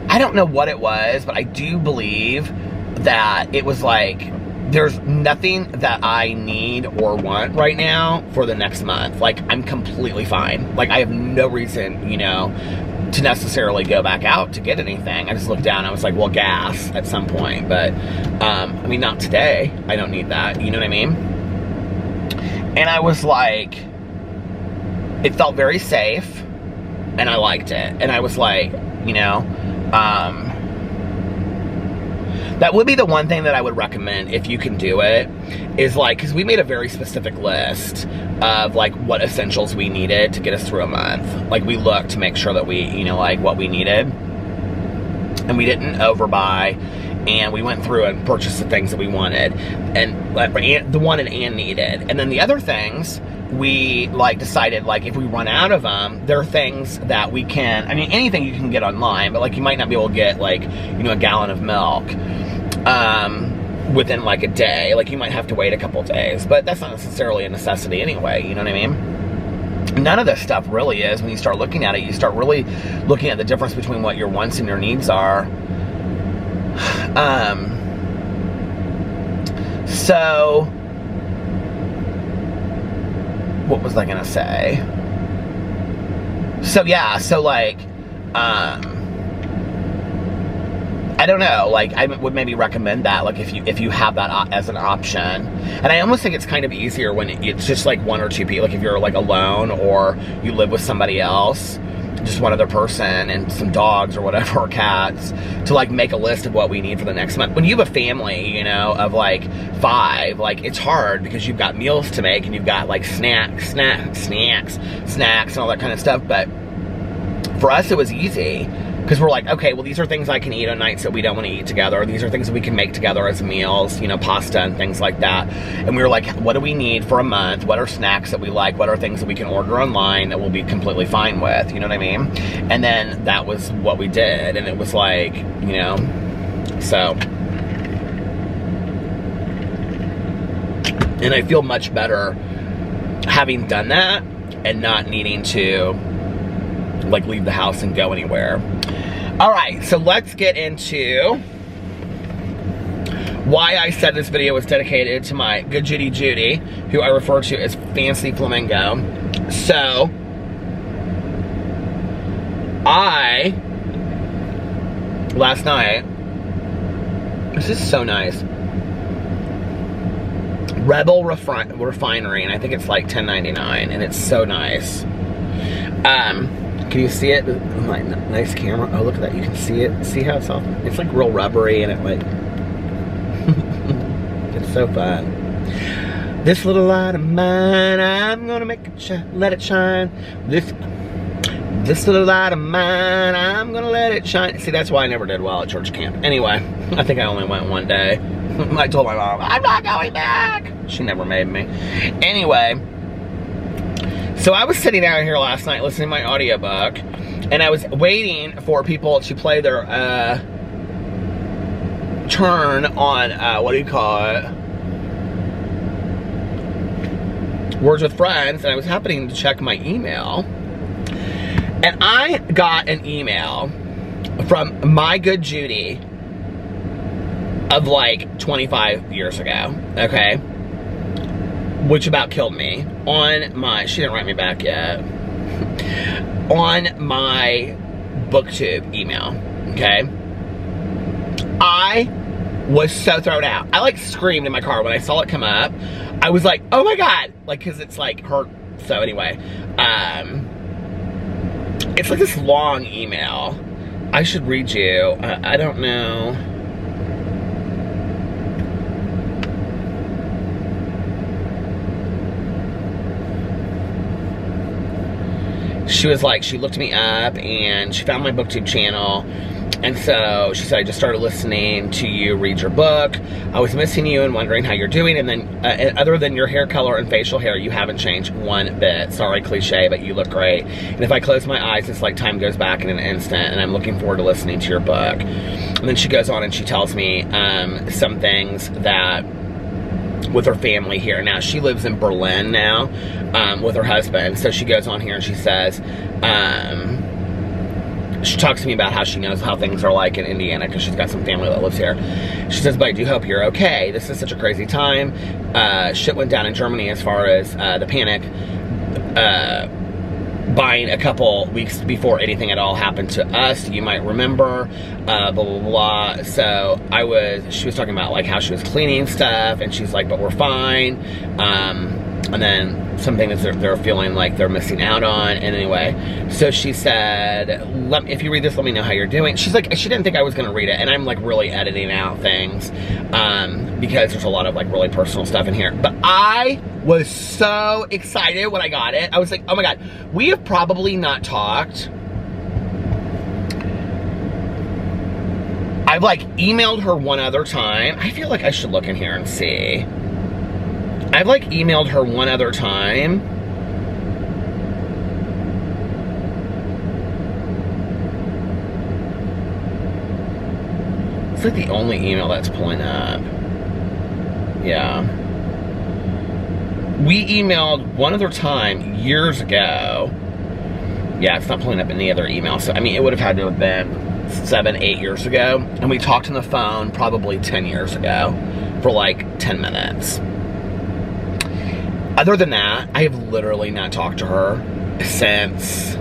I don't know what it was, but I do believe that it was like, there's nothing that I need or want right now for the next month. Like, I'm completely fine. Like, I have no reason, you know, to necessarily go back out to get anything. I just looked down, I was like, well, gas at some point. But, I mean, not today. I don't need that. You know what I mean? And I was like, it felt very safe, and I liked it. And I was like, you know, that would be the one thing that I would recommend if you can do it, is like, because we made a very specific list of like what essentials we needed to get us through a month. Like, we looked to make sure that we, you know, like what we needed, and we didn't overbuy, and we went through and purchased the things that we wanted, and the wanted and needed. And then the other things, we like decided, like, if we run out of them, there are things that we can, I mean, anything you can get online, but like, you might not be able to get, like, you know, a gallon of milk within like a day. Like, you might have to wait a couple days, but that's not necessarily a necessity anyway, you know what I mean? None of this stuff really is. When you start looking at it, you start really looking at the difference between what your wants and your needs are. So what was I gonna say? So yeah, so like, I don't know, like, I would maybe recommend that, like, if you have that as an option. And I almost think it's kind of easier when it's just like one or two people, like if you're like alone or you live with somebody else, just one other person and some dogs or whatever, or cats, to like make a list of what we need for the next month. When you have a family, you know, of like 5, like, it's hard because you've got meals to make and you've got like snacks and all that kind of stuff. But for us, it was easy because we're like, okay, well, these are things I can eat on nights that we don't want to eat together. These are things that we can make together as meals, you know, pasta and things like that. And we were like, what do we need for a month? What are snacks that we like? What are things that we can order online that we'll be completely fine with? You know what I mean? And then that was what we did. And it was like, you know, so. And I feel much better having done that and not needing to like leave the house and go anywhere. All right, so let's get into why I said this video was dedicated to my good Judy, who I refer to as Fancy Flamingo. So, last night, this is so nice, Rebel Refinery, and I think it's like $10.99, and it's so nice. Can you see it? Like, nice camera. Oh, look at that. You can see it. See how it's all, it's like real rubbery, and it like, it's so fun. This little light of mine, I'm gonna make it let it shine. This little light of mine, I'm gonna let it shine. See, that's why I never did well at church camp. Anyway, I think I only went one day. I told my mom, I'm not going back. She never made me. Anyway, so I was sitting down here last night listening to my audiobook, and I was waiting for people to play their turn on, what do you call it? Words with Friends, and I was happening to check my email, and I got an email from my good Judy of like 25 years ago, okay? Which about killed me, on my, she didn't write me back yet, on my booktube email, okay? I was so thrown out. I like screamed in my car when I saw it come up. I was like, oh my God, like, cause it's like her, so anyway, it's like this long email. I should read you, I don't know. she was like, she looked me up and she found my booktube channel. And so she said, I just started listening to you read your book. I was missing you and wondering how you're doing. And then other than your hair color and facial hair, you haven't changed one bit. Sorry, cliche, but you look great. And if I close my eyes, it's like time goes back in an instant. And I'm looking forward to listening to your book. And then she goes on and she tells me some things that with her family here. Now, she lives in Berlin now with her husband. So she goes on here and she says, she talks to me about how she knows how things are like in Indiana because she's got some family that lives here. She says, but I do hope you're okay. This is such a crazy time. Shit went down in Germany as far as the panic. Buying a couple weeks before anything at all happened to us. You might remember, blah, blah, blah. So she was talking about like how she was cleaning stuff and she's like, but we're fine. And then some things they're feeling like they're missing out on. And anyway, so she said, if you read this, let me know how you're doing. She's like, she didn't think I was going to read it. And I'm like really editing out things because there's a lot of like really personal stuff in here. But I was so excited when I got it. I was like, oh my God, we have probably not talked. I've like emailed her one other time. I feel like I should look in here and see. I've like emailed her one other time. It's like the only email that's pulling up. Yeah. We emailed one other time years ago. Yeah, it's not pulling up any other email. So, I mean, it would have had to have been 7, 8 years ago. And we talked on the phone probably 10 years ago for like 10 minutes. Other than that, I have literally not talked to her since,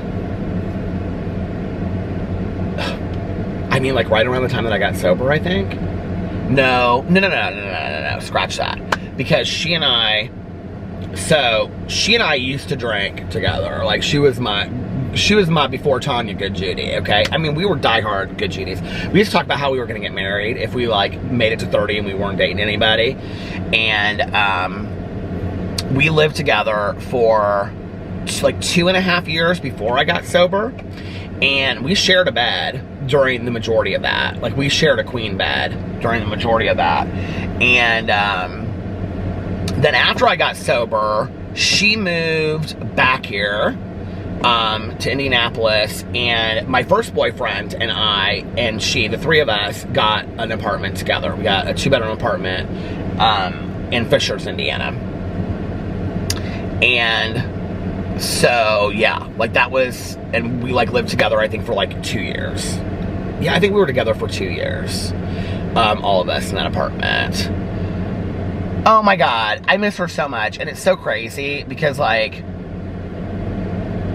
I mean, like right around the time that I got sober, I think. No, scratch that. Because she and I used to drink together. Like she was my before Tanya good Judy, okay? I mean, we were diehard good Judys. We used to talk about how we were gonna get married if we like made it to 30 and we weren't dating anybody. And we lived together for like 2.5 years before I got sober. And we shared a bed during the majority of that. Like we shared a queen bed during the majority of that. And then after I got sober, she moved back here to Indianapolis, and my first boyfriend and I and she, the three of us, got an apartment together. We got a 2-bedroom apartment in Fishers, Indiana. And so, yeah, like that was, and we like lived together, I think, for like 2 years. Yeah, I think we were together for 2 years. All of us in that apartment. Oh my God, I miss her so much. And it's so crazy because like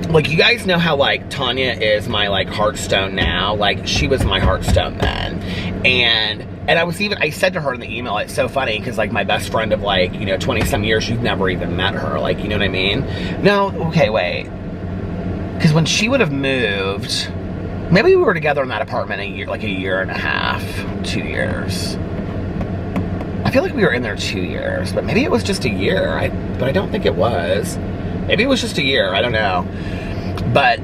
you guys know how like Tanya is my like heartstone now. Like she was my heartstone then. And I said to her in the email, it's so funny because like my best friend of like, 20 some years, you've never even met her. Like, you know what I mean? No, okay, wait. Because when she would have moved, maybe we were together in that apartment a year and a half, 2 years. I feel like we were in there 2 years, but maybe it was just a year. But I don't think it was. Maybe it was just a year. I don't know. But,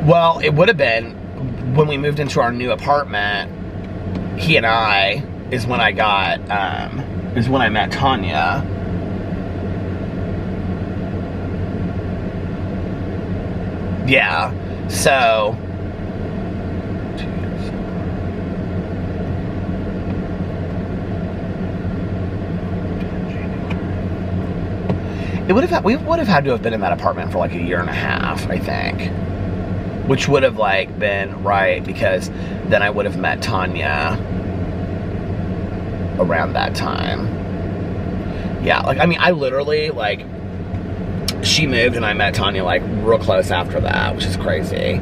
well, it would have been when we moved into our new apartment. He and I is when I met Tanya. Yeah. So. We would have had to have been in that apartment for like a year and a half, I think. Which would have like been right, because then I would have met Tanya around that time. Yeah, like, I mean, I literally, like, she moved and I met Tanya like real close after that, which is crazy.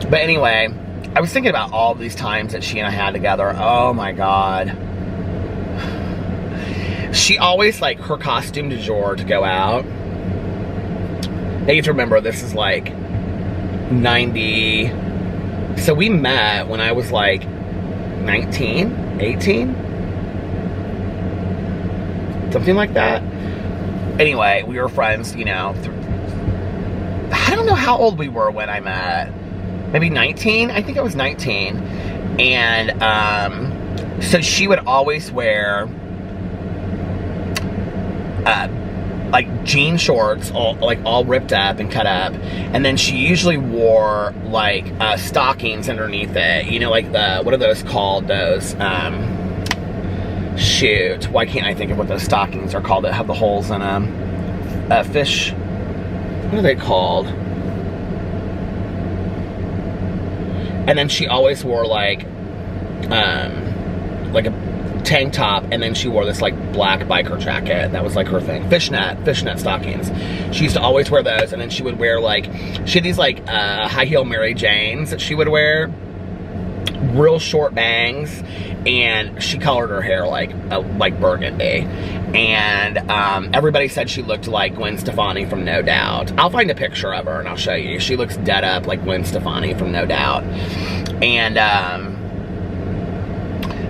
But anyway, I was thinking about all these times that she and I had together. Oh my God. She always, like, her costume du jour to go out. Now you have to remember, this is like 90. So we met when I was like 19, 18? Something like that. Anyway, we were friends, know how old we were when I met. Maybe 19? I think I was 19. And so she would always wear like jean shorts, all ripped up and cut up, and then she usually wore like stockings underneath it. You know, like what are those called? Those shoot, why can't I think of what those stockings are called that have the holes in them? Fish. What are they called? And then she always wore like a tank top, and then she wore this like black biker jacket. That was like her thing. Fishnet stockings. She used to always wear those, and then she would wear like, she had these like high heel Mary Janes that she would wear, real short bangs, and she colored her hair like burgundy. And everybody said she looked like Gwen Stefani from No Doubt. I'll find a picture of her and I'll show you. She looks dead up like Gwen Stefani from No Doubt. And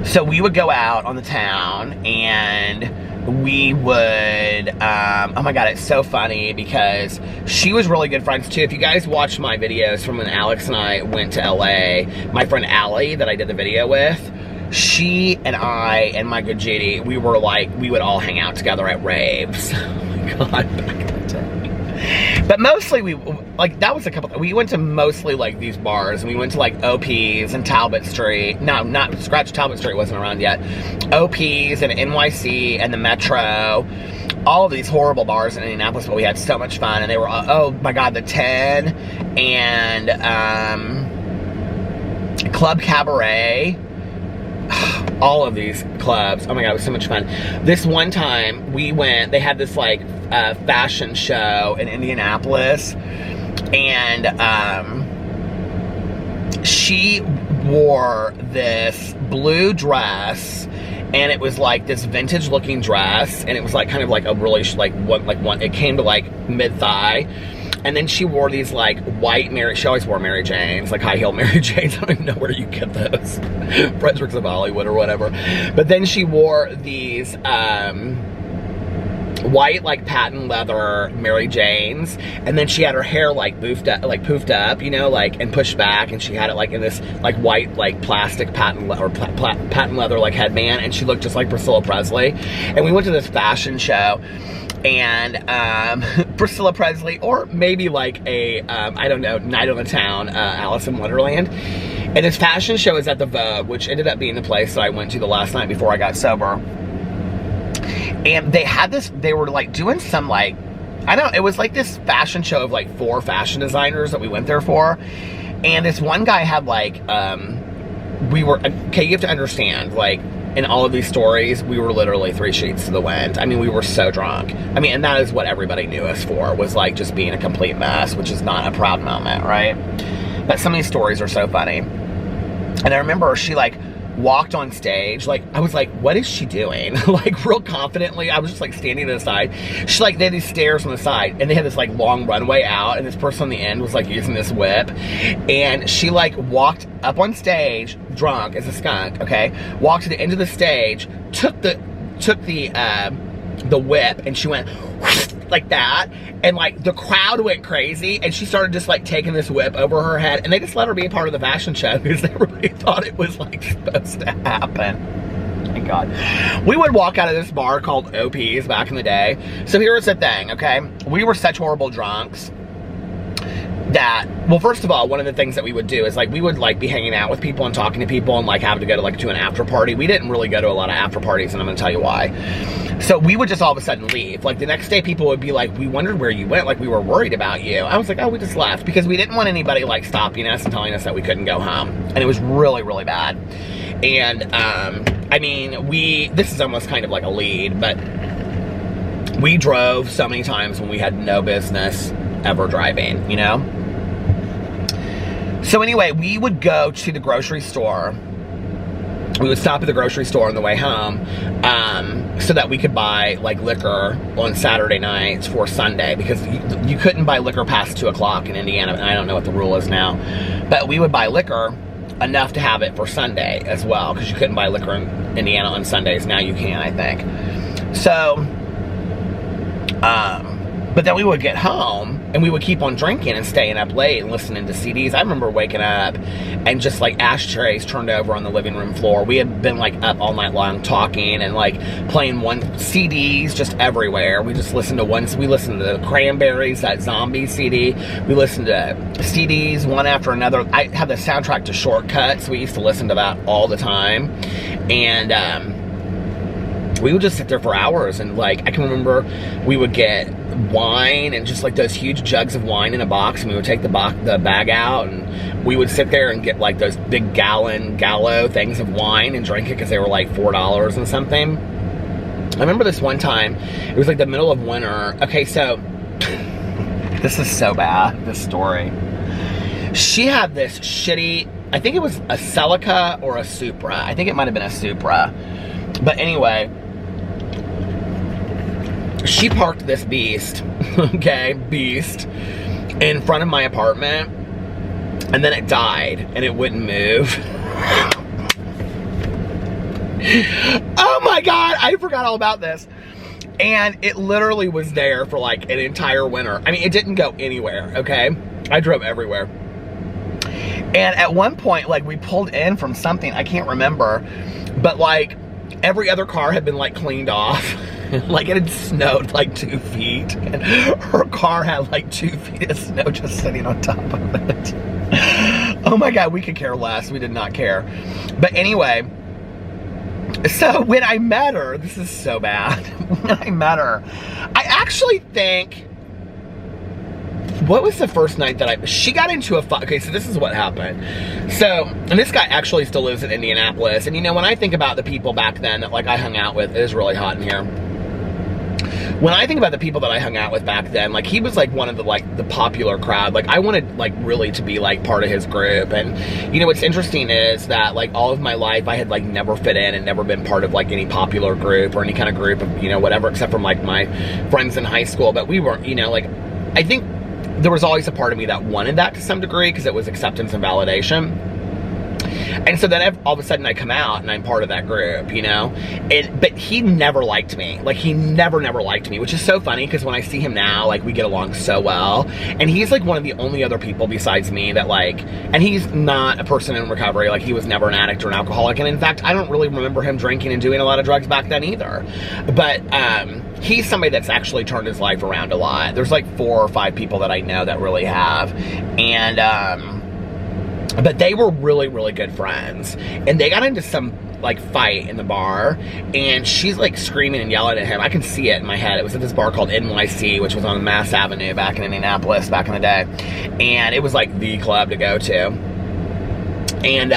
so we would go out on the town, and we would, oh my God, it's so funny because she was really good friends too. If you guys watched my videos from when Alex and I went to LA, my friend Allie that I did the video with, she and I and my good Judy, we would all hang out together at raves. Oh my God, back in the day. But mostly we went to mostly like these bars, and we went to like OP's and Talbot Street. No, not Scratch. Talbot Street wasn't around yet. OP's and NYC and the Metro. All of these horrible bars in Indianapolis, but we had so much fun. And they were, oh my God, the 10 and Club Cabaret. All of these clubs. Oh my God, it was so much fun. This one time we went, they had this like fashion show in Indianapolis, and she wore this blue dress, and it was like this vintage looking dress, and it was like kind of like a really it came to like mid-thigh. And then she wore these like white she always wore Mary Janes, like high heel Mary Janes. I don't even know where you get those. Fredericks of Hollywood or whatever. But then she wore these white like patent leather Mary Janes, and then she had her hair like poofed up, you know, like, and pushed back, and she had it like in this like white like plastic patent leather like headband, and she looked just like Priscilla Presley. And we went to this fashion show, and Priscilla Presley, or maybe like a I don't know, Night on the Town, Alice in Wonderland. And this fashion show is at the Vogue, which ended up being the place that I went to the last night before I got sober. And they had this, they were like doing some like, I don't know, it was like this fashion show of like 4 fashion designers that we went there for. And this one guy had like, okay, you have to understand, like, in all of these stories, we were literally 3 sheets to the wind. I mean, we were so drunk. I mean, and that is what everybody knew us for, was like just being a complete mess, which is not a proud moment, right? But some of these stories are so funny. And I remember she like walked on stage, like, I was like, what is she doing? Like, real confidently, I was just like standing to the side. She like, they had these stairs on the side, and they had this like long runway out, and this person on the end was like using this whip, and she like walked up on stage, drunk as a skunk, okay, walked to the end of the stage, took the whip, and she went like that, and like the crowd went crazy, and she started just like taking this whip over her head, and they just let her be a part of the fashion show because everybody thought it was like supposed to happen. Thank God. We would walk out of this bar called OP's back in the day. So here was the thing, okay? We were such horrible drunks that, well, first of all, one of the things that we would do is like, we would like be hanging out with people and talking to people and like having to go to an after party. We didn't really go to a lot of after parties, and I'm gonna tell you why. So we would just all of a sudden leave. Like the next day people would be like, we wondered where you went, like we were worried about you. I was like, oh, we just left, because we didn't want anybody like stopping us and telling us that we couldn't go home. And it was really, really bad. And I mean, this is almost kind of like a lead, but we drove so many times when we had no business ever driving, you know? So anyway, we would go to the grocery store. We would stop at the grocery store on the way home, so that we could buy like liquor on Saturday nights for Sunday, because you couldn't buy liquor past 2 o'clock in Indiana, and I don't know what the rule is now, but we would buy liquor enough to have it for Sunday as well, because you couldn't buy liquor in Indiana on Sundays. Now you can, I think. So, but then we would get home, And we would keep on drinking and staying up late and listening to CDs. I remember waking up and just like ashtrays turned over on the living room floor. We had been like up all night long talking and like playing CDs just everywhere. We just listened to we listened to the Cranberries, that Zombie CD. We listened to CDs one after another. I had the soundtrack to Shortcuts. We used to listen to that all the time. And we would just sit there for hours, and like I can remember we would get wine and just like those huge jugs of wine in a box, and we would take the bag out, and we would sit there and get like those big gallo things of wine and drink it because they were like $4 and something. I remember this one time, it was like the middle of winter. Okay, so this is so bad, this story. She had this shitty, I think it was a Celica or a Supra. I think it might have been a Supra. But anyway, she parked this beast, okay, in front of my apartment, and then it died, and it wouldn't move. Oh my God, I forgot all about this. And it literally was there for like an entire winter. I mean, it didn't go anywhere, okay? I drove everywhere. And at one point, like, we pulled in from something, I can't remember, but like, every other car had been like cleaned off. Like it had snowed like 2 feet, and her car had like 2 feet of snow just sitting on top of it. Oh my God, we could care less. We did not care. But anyway, so when I met her, this is so bad. When I met her, I actually think, what was the first night that she got into a fight? Okay, so this is what happened. So, and this guy actually still lives in Indianapolis. And you know, when I think about the people back then that like I hung out with, it is really hot in here. When I think about the people that I hung out with back then, like he was like one of the like the popular crowd. Like I wanted like really to be like part of his group. And you know, what's interesting is that like all of my life I had like never fit in and never been part of like any popular group or any kind of group of, you know, whatever, except from like my friends in high school. But we weren't, you know, like I think there was always a part of me that wanted that to some degree because it was acceptance and validation. And so then all of a sudden I come out and I'm part of that group, you know? But he never liked me. Like he never liked me, which is so funny because when I see him now, like we get along so well. And he's like one of the only other people besides me that like, and he's not a person in recovery. Like he was never an addict or an alcoholic. And in fact, I don't really remember him drinking and doing a lot of drugs back then either. But he's somebody that's actually turned his life around a lot. There's like 4 or 5 people that I know that really have. And, but they were really good friends, and they got into some like fight in the bar, and she's like screaming and yelling at him. I can see it in my head. It was at this bar called NYC, which was on Mass Avenue back in Indianapolis back in the day, and it was like the club to go to. And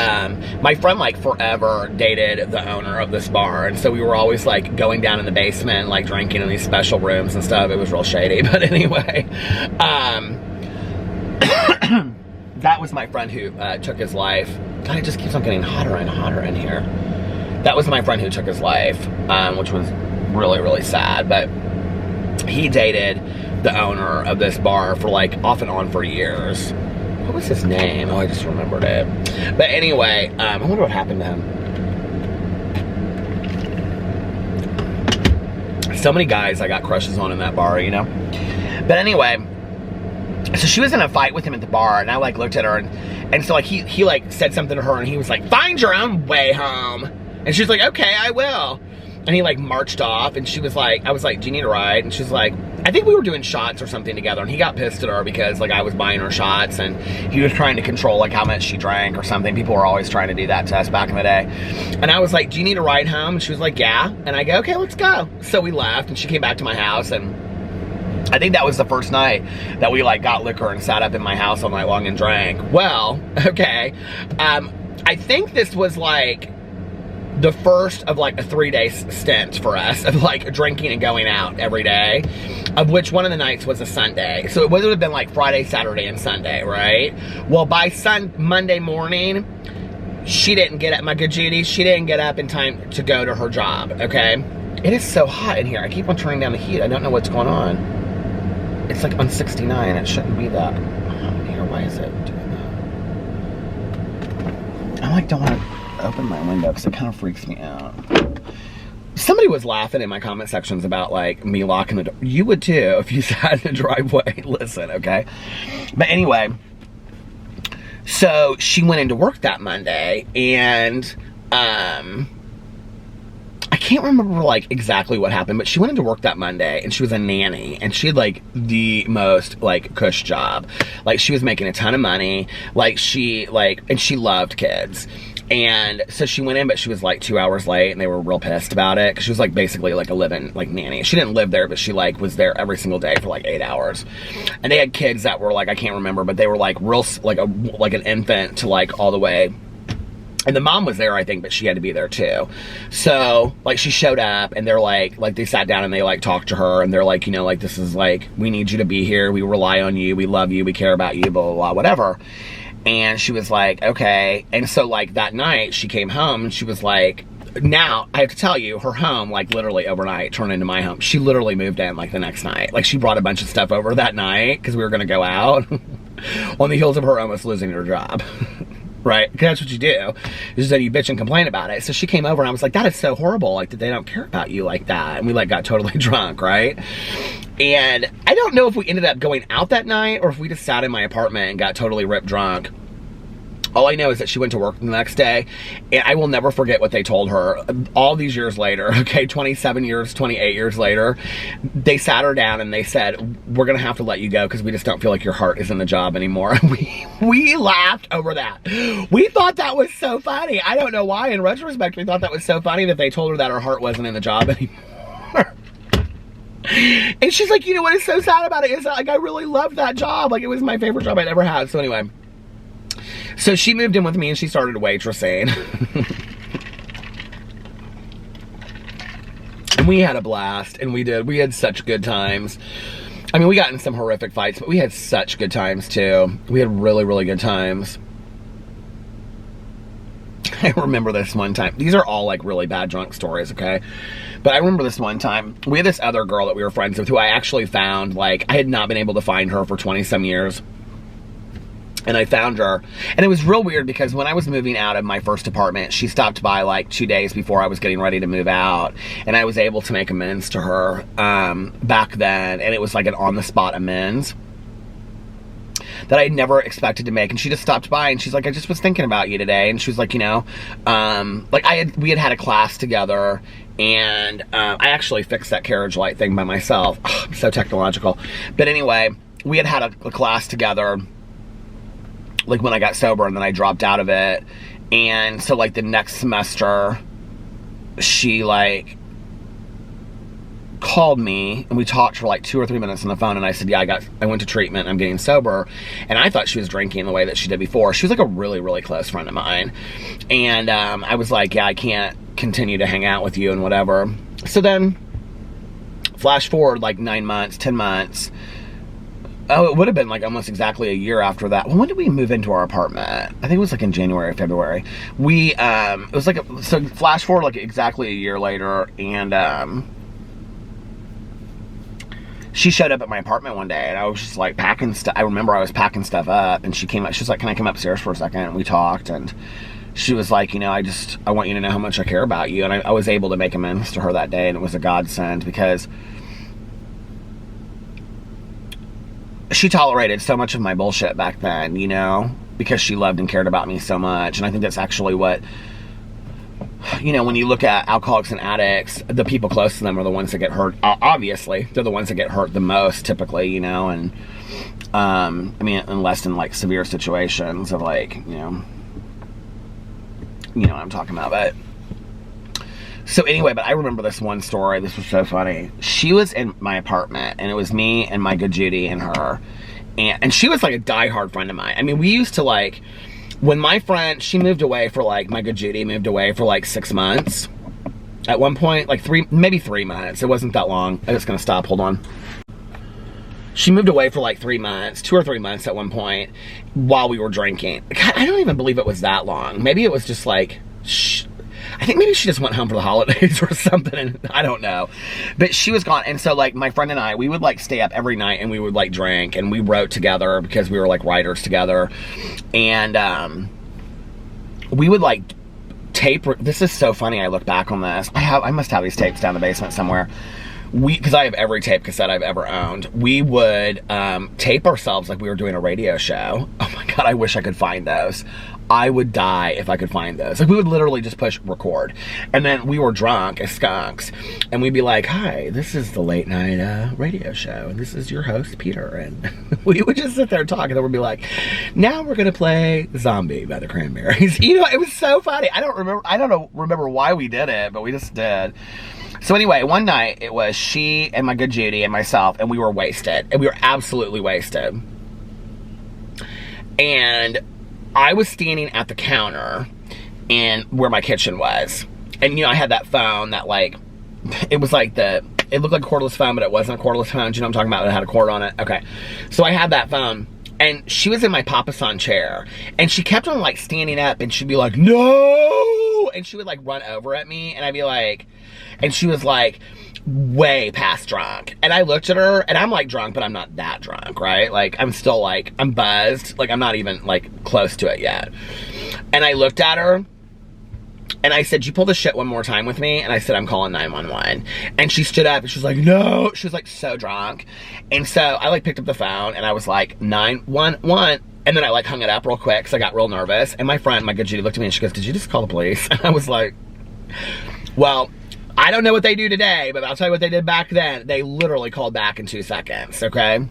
my friend like forever dated the owner of this bar, and so we were always like going down in the basement, like drinking in these special rooms and stuff. It was real shady, but anyway, that was my friend who took his life. God, it just keeps on getting hotter and hotter in here. That was my friend who took his life, which was really sad. But he dated the owner of this bar for like off and on for years. What was his name? Oh, I just remembered it. But anyway, I wonder what happened to him. So many guys I got crushes on in that bar, you know? But anyway, so she was in a fight with him at the bar, and I like looked at her, and so like he like said something to her, and he was like, "Find your own way home." And she was like, "Okay, I will." And he like marched off, and she was like, I was like, "Do you need a ride?" And she's like, I think we were doing shots or something together, and he got pissed at her because like I was buying her shots, and he was trying to control like how much she drank or something. People were always trying to do that to us back in the day. And I was like, "Do you need a ride home?" And she was like, "Yeah." And I go, "Okay, let's go." So we left, and she came back to my house, and I think that was the first night that we like got liquor and sat up in my house all night long and drank. Well, okay. I think this was like the first of like a 3-day stint for us of like drinking and going out every day, of which one of the nights was a Sunday. So it would have been like Friday, Saturday, and Sunday, right? Well, by Monday morning, she didn't get up, my good Judy, she didn't get up in time to go to her job, okay? It is so hot in here. I keep on turning down the heat. I don't know what's going on. It's like on 69. It shouldn't be that hot in here. Why is it doing that? I like don't want to open my window because it kind of freaks me out. somebody was laughing in my comment sections about like me locking the door. You would too if you sat in the driveway. Listen, okay? But anyway, so she went into work that Monday, and I can't remember like exactly what happened, but she went into work that Monday and she was a nanny, and she had like the most like cush job. Like she was making a ton of money. And she loved kids. And so she went in, but she was like 2 hours late, and they were real pissed about it, because she was like basically like a live-in like nanny. She didn't live there, but she like was there every single day for like 8 hours. And they had kids that were like, I can't remember, but they were like real, like an infant to like all the way. And the mom was there, I think, but she had to be there too. So, like, she showed up, and they're like they sat down and they like talked to her, and they're like, you know, like, this is like, we need you to be here. We rely on you. We love you. We care about you, blah, blah, blah, whatever. And she was like, okay. And so, like, that night she came home, and she was like, now, I have to tell you, her home, like, literally overnight turned into my home. She literally moved in, like, the next night. Like, she brought a bunch of stuff over that night because we were going to go out on the heels of her almost losing her job. Right? Because that's what you do. Is that you bitch and complain about it. So she came over, and I was like, that is so horrible. Like, that they don't care about you like that. And we, like, got totally drunk, right? And I don't know if we ended up going out that night or if we just sat in my apartment and got totally ripped drunk. All I know is that she went to work the next day, and I will never forget what they told her. All these years later, okay, 27 years, 28 years later, they sat her down and they said, we're going to have to let you go because we just don't feel like your heart is in the job anymore. We laughed over that. We thought that was so funny. I don't know why. In retrospect, we thought that was so funny that they told her that her heart wasn't in the job anymore. And she's like, you know what is so sad about it is that, like, I really loved that job. Like, it was my favorite job I'd ever had. So anyway. So she moved in with me, and she started waitressing. And we had a blast, and we had such good times. I mean, we got in some horrific fights, but we had such good times too. We had really, really good times. I remember this one time. These are all like really bad drunk stories, okay? But I remember this one time. We had this other girl that we were friends with who I actually found, like, I had not been able to find her for 20 some years. And I found her, and it was real weird because when I was moving out of my first apartment, she stopped by like 2 days before I was getting ready to move out, and I was able to make amends to her back then, and it was like an on-the-spot amends that I never expected to make. And she just stopped by, and she's like, I just was thinking about you today. And she was like, you know, like we had a class together, and I actually fixed that carriage light thing by myself. I'm so technological. But anyway, we had a class together, like when I got sober, and then I dropped out of it. And so like the next semester, she like called me, and we talked for like 2 or 3 minutes on the phone, and I said, yeah, I went to treatment, I'm getting sober. And I thought she was drinking the way that she did before. She was like a really, really close friend of mine. And I was like, yeah, I can't continue to hang out with you and whatever. So then flash forward like 9 months, 10 months. Oh, it would have been like almost exactly a year after that. Well, when did we move into our apartment? I think it was like in January or February. It was like, so flash forward like exactly a year later, and she showed up at my apartment one day, and I was just like packing stuff. I remember I was packing stuff up, and she came up, she was like, can I come upstairs for a second? And we talked, and she was like, you know, I want you to know how much I care about you. And I was able to make amends to her that day, and it was a godsend because she tolerated so much of my bullshit back then, you know, because she loved and cared about me so much. And I think that's actually what, you know, when you look at alcoholics and addicts, the people close to them are the ones that get hurt. Obviously, they're the ones that get hurt the most, typically, you know. And I mean, unless in like severe situations of like, you know what I'm talking about. But so anyway, but I remember this one story. This was so funny. She was in my apartment, and it was me and my good Judy and her. And she was like a diehard friend of mine. I mean, we used to like, when my friend, she moved away for like, my good Judy moved away for like 6 months. At one point, like maybe 3 months. It wasn't that long. I'm just gonna stop, hold on. She moved away for like 3 months, 2 or 3 months at one point while we were drinking. God, I don't even believe it was that long. Maybe it was just like, I think maybe she just went home for the holidays or something, and I don't know. But she was gone, and so like my friend and I, we would like stay up every night, and we would like drink, and we wrote together because we were like writers together. And we would like tape, this is so funny, I look back on this. I must have these tapes down the basement somewhere. Because I have every tape cassette I've ever owned. We would tape ourselves like we were doing a radio show. Oh my God, I wish I could find those. I would die if I could find those. Like, we would literally just push record. And then we were drunk as skunks. And we'd be like, hi, this is the late night radio show. And this is your host, Peter. And we would just sit there and talk. And then we'd be like, now we're going to play Zombie by the Cranberries. You know, it was so funny. I don't remember why we did it, but we just did. So anyway, one night it was she and my good Judy and myself, and we were wasted. And we were absolutely wasted. And I was standing at the counter in where my kitchen was. And, you know, I had that phone that, like, it was like it looked like a cordless phone, but it wasn't a cordless phone. Do you know what I'm talking about? It had a cord on it. Okay. So I had that phone. And she was in my papasan chair. And she kept on, like, standing up. And she'd be like, no! And she would, like, run over at me. And I'd be like... And she was, like, way past drunk. And I looked at her, and I'm, like, drunk, but I'm not that drunk, right? Like, I'm still, like, I'm buzzed. Like, I'm not even, like, close to it yet. And I looked at her, and I said, you pull this shit one more time with me? And I said, I'm calling 911. And she stood up, and she was like, no. She was, like, so drunk. And so I, like, picked up the phone, and I was like, 911. And then I, like, hung it up real quick, because I got real nervous. And my friend, my good Judy, looked at me, and she goes, did you just call the police? And I was like, well... I don't know what they do today, but I'll tell you what they did back then. They literally called back in 2 seconds, okay?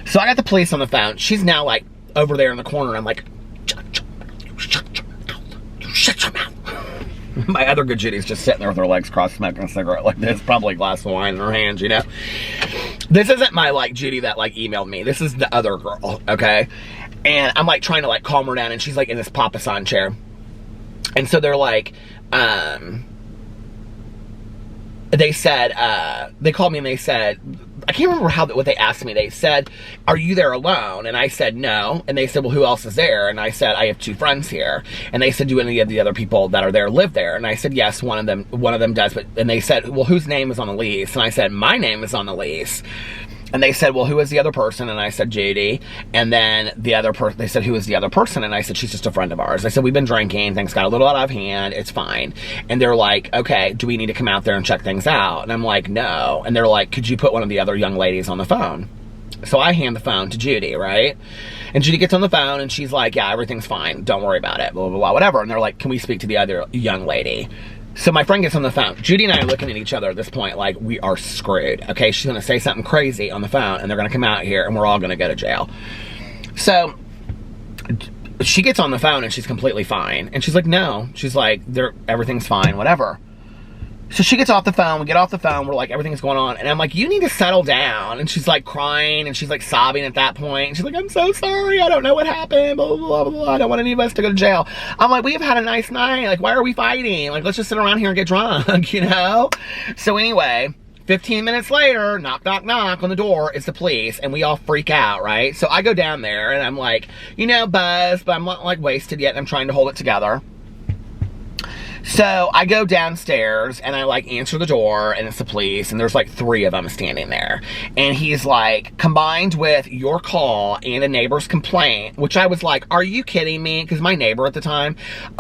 So I got the police on the phone. She's now, like, over there in the corner. I'm like, shut your mouth. My other good Judy's just sitting there with her legs crossed, smoking a cigarette like this. Probably a glass of wine in her hands, you know? This isn't my, like, Judy that, like, emailed me. This is the other girl, okay? And I'm, like, trying to, like, calm her down, and she's, like, in this papasan chair. And so they're like, they said, they called me and they said, I can't remember what they asked me. They said, are you there alone? And I said, no. And they said, well, who else is there? And I said, I have 2 friends here. And they said, do any of the other people that are there live there? And I said, yes, one of them does. And they said, well, whose name is on the lease? And I said, my name is on the lease. And they said, well, who is the other person? And I said, Judy. And then the other person, they said, who is the other person? And I said, she's just a friend of ours. I said, we've been drinking. Things got a little out of hand. It's fine. And they're like, okay, do we need to come out there and check things out? And I'm like, no. And they're like, could you put one of the other young ladies on the phone? So I hand the phone to Judy, right? And Judy gets on the phone and she's like, yeah, everything's fine. Don't worry about it. Blah, blah, blah, whatever. And they're like, can we speak to the other young lady? So my friend gets on the phone. Judy and I are looking at each other at this point like we are screwed. Okay, she's going to say something crazy on the phone and they're going to come out here and we're all going to go to jail. So she gets on the phone and she's completely fine. And she's like, no. She's like, everything's fine, whatever. So she gets off the phone, we get off the phone, we're like, everything's going on. And I'm like, you need to settle down. And she's like crying and she's like sobbing at that point. And she's like, I'm so sorry, I don't know what happened, blah, blah, blah, blah. I don't want any of us to go to jail. I'm like, we have had a nice night. Like, why are we fighting? Like, let's just sit around here and get drunk, you know? So anyway, 15 minutes later, knock, knock, knock on the door, it's the police, and we all freak out, right? So I go down there and I'm like, you know, buzzed, but I'm not like wasted yet. And I'm trying to hold it together. So I go downstairs and I like answer the door and it's the police and there's like 3 of them standing there. And he's like, combined with your call and a neighbor's complaint, which I was like, are you kidding me? Because my neighbor at the time,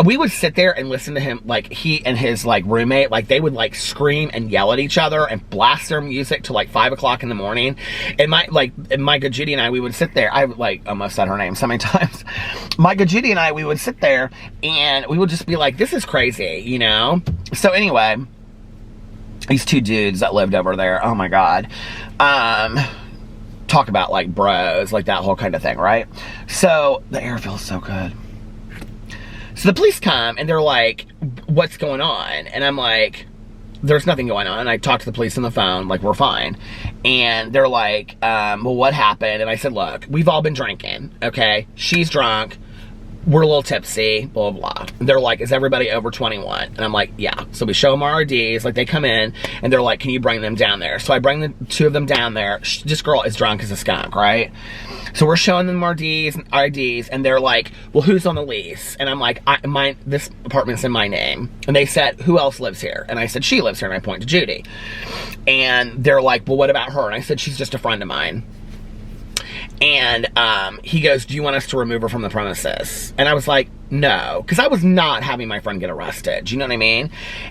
we would sit there and listen to him, like he and his like roommate, like they would like scream and yell at each other and blast their music till like 5 o'clock in the morning. And my good Judy and I, we would sit there. I like almost said her name so many times. My good Judy and I, we would sit there and we would just be like, this is crazy. You know? So anyway, these 2 dudes that lived over there, oh my God, talk about like bros, like that whole kind of thing, right? So the air feels so good. So the police come and they're like, what's going on? And I'm like, there's nothing going on. And I talked to the police on the phone, like, we're fine. And they're like, well, what happened? And I said, look, we've all been drinking, okay? She's drunk. We're a little tipsy, blah, blah, blah. They're like, is everybody over 21? And I'm like, yeah. So we show them our IDs. Like, they come in, and they're like, can you bring them down there? So I bring the 2 of them down there. This girl is drunk as a skunk, right? So we're showing them our IDs, and they're like, well, who's on the lease? And I'm like, this apartment's in my name. And they said, who else lives here? And I said, she lives here, and I point to Judy. And they're like, well, what about her? And I said, she's just a friend of mine. And he goes, do you want us to remove her from the premises? And I was like, no, because I was not having my friend get arrested. Do you know what I mean?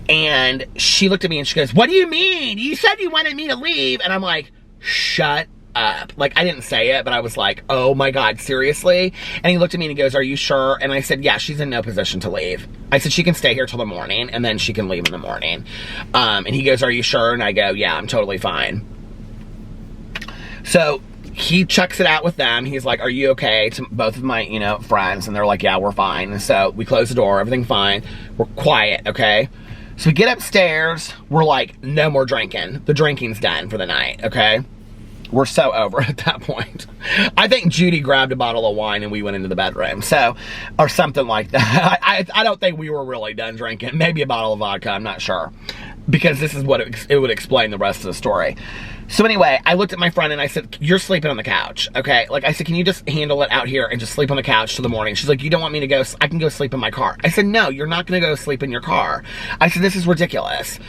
And she looked at me and she goes, what do you mean? You said you wanted me to leave. And I'm like, shut up. Like, I didn't say it, but I was like, oh my God, seriously? And he looked at me and he goes, are you sure? And I said, yeah, she's in no position to leave. I said, she can stay here till the morning and then she can leave in the morning. And he goes, are you sure? And I go, yeah, I'm totally fine. So he checks it out with them. He's like, are you okay? To both of my, you know, friends. And they're like, yeah, we're fine. And so we close the door, everything fine. We're quiet, okay? So we get upstairs. We're like, no more drinking. The drinking's done for the night, okay? We're so over at that point. I think Judy grabbed a bottle of wine and we went into the bedroom. So, or something like that. I don't think we were really done drinking. Maybe a bottle of vodka, I'm not sure. Because this is what it would explain the rest of the story. So anyway, I looked at my friend and I said, you're sleeping on the couch, okay? Like, I said, can you just handle it out here and just sleep on the couch till the morning? She's like, you don't want me to go, I can go sleep in my car. I said, no, you're not gonna go sleep in your car. I said, this is ridiculous.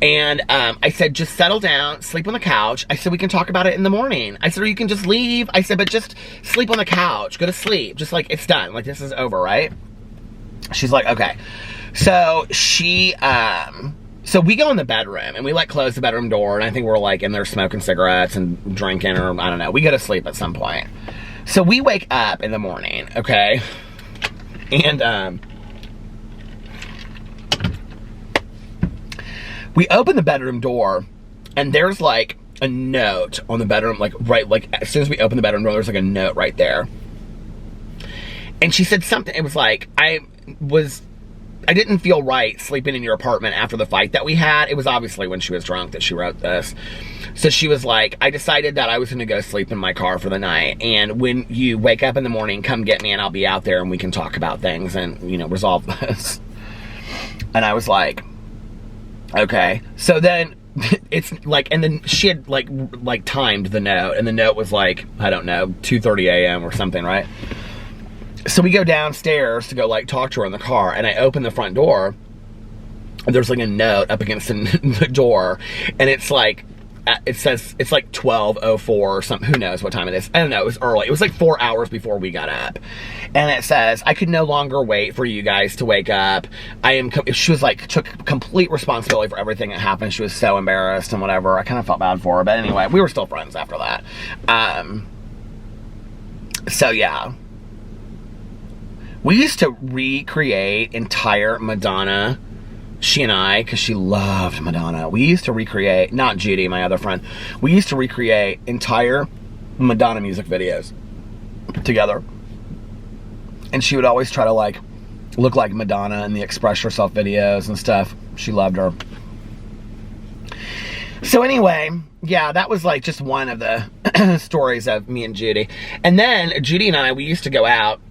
And I said, just settle down, sleep on the couch. I said, we can talk about it in the morning. I said, or you can just leave. I said, but just sleep on the couch, go to sleep. Just like, it's done, like this is over, right? She's like, okay. So she, so we go in the bedroom and we like close the bedroom door and I think we're like in there smoking cigarettes and drinking or I don't know. We go to sleep at some point. So we wake up in the morning, okay? And we open the bedroom door and there's like a note on the bedroom, like right, like as soon as we open the bedroom door, there's like a note right there. And she said something, it was like, I didn't feel right sleeping in your apartment after the fight that we had. It was obviously when she was drunk that she wrote this. So she was like, I decided that I was gonna go sleep in my car for the night. And when you wake up in the morning, come get me and I'll be out there and we can talk about things and, you know, resolve this. And I was like, okay. So then it's like, and then she had like timed the note and the note was like, I don't know, 2:30 a.m. or something, right? So we go downstairs to go like talk to her in the car and I open the front door and there's like a note up against the door and it's like, it says, it's like 12:04 or something, who knows what time it is. I don't know, it was early. It was like 4 hours before we got up. And it says, I could no longer wait for you guys to wake up. She was like, took complete responsibility for everything that happened. She was so embarrassed and whatever. I kind of felt bad for her, but anyway, we were still friends after that. So yeah. We used to recreate entire Madonna, she and I, because she loved Madonna. We used to recreate, not Judy, my other friend, we used to recreate entire Madonna music videos together. And she would always try to like, look like Madonna in the Express Yourself videos and stuff. She loved her. So anyway, yeah, that was like just one of the stories of me and Judy. And then Judy and I, we used to go out.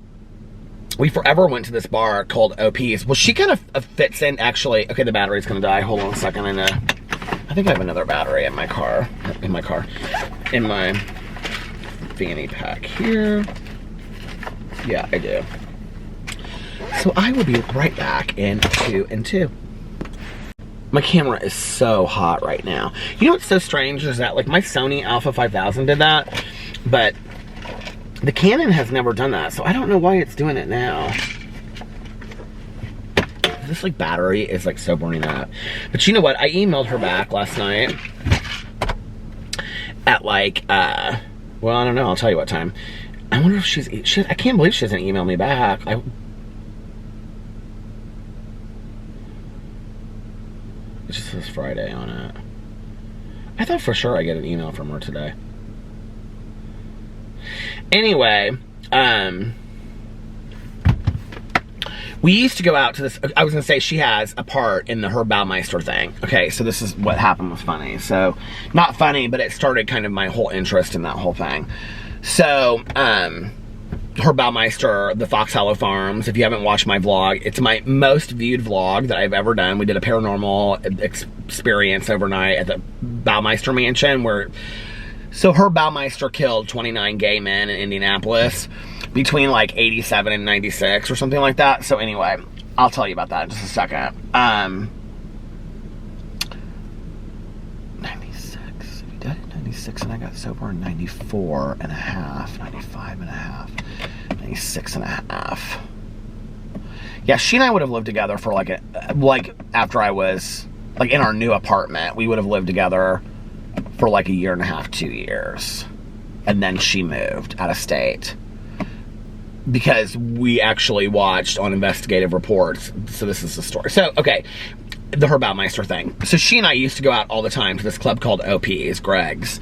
We forever went to this bar called OP's. Well, she kind of fits in, actually. Okay, the battery's gonna die. Hold on a second. I think I have another battery in my car. In my fanny pack here. Yeah, I do. So I will be right back in 2 and 2. My camera is so hot right now. You know what's so strange is that, like, my Sony Alpha 5000 did that, but the Canon has never done that, so I don't know why it's doing it now. This like battery is like so burning up. But you know what? I emailed her back last night at like, well, I don't know. I'll tell you what time. I wonder if I can't believe she doesn't email me back. It just says Friday on it. I thought for sure I get an email from her today. Anyway, we used to go out to this, I was gonna say she has a part in the her Baumeister thing. Okay, so this is what happened was funny. So, not funny, but it started kind of my whole interest in that whole thing. So, her Baumeister, the Fox Hollow Farms, if you haven't watched my vlog, it's my most viewed vlog that I've ever done. We did a paranormal experience overnight at the Baumeister mansion where, so her Baumeister killed 29 gay men in Indianapolis between like 87 and 96 or something like that. So anyway, I'll tell you about that in just a second. 96, he died in 96, and I got sober in 94 and a half, 95 and a half, 96 and a half. Yeah, she and I would have lived together for like after I was like in our new apartment, we would have lived together for like a year and a half, 2 years. And then she moved out of state because we actually watched on investigative reports. So this is the story. So, okay, the Herbaumeister thing. So she and I used to go out all the time to this club called OP's, Greg's.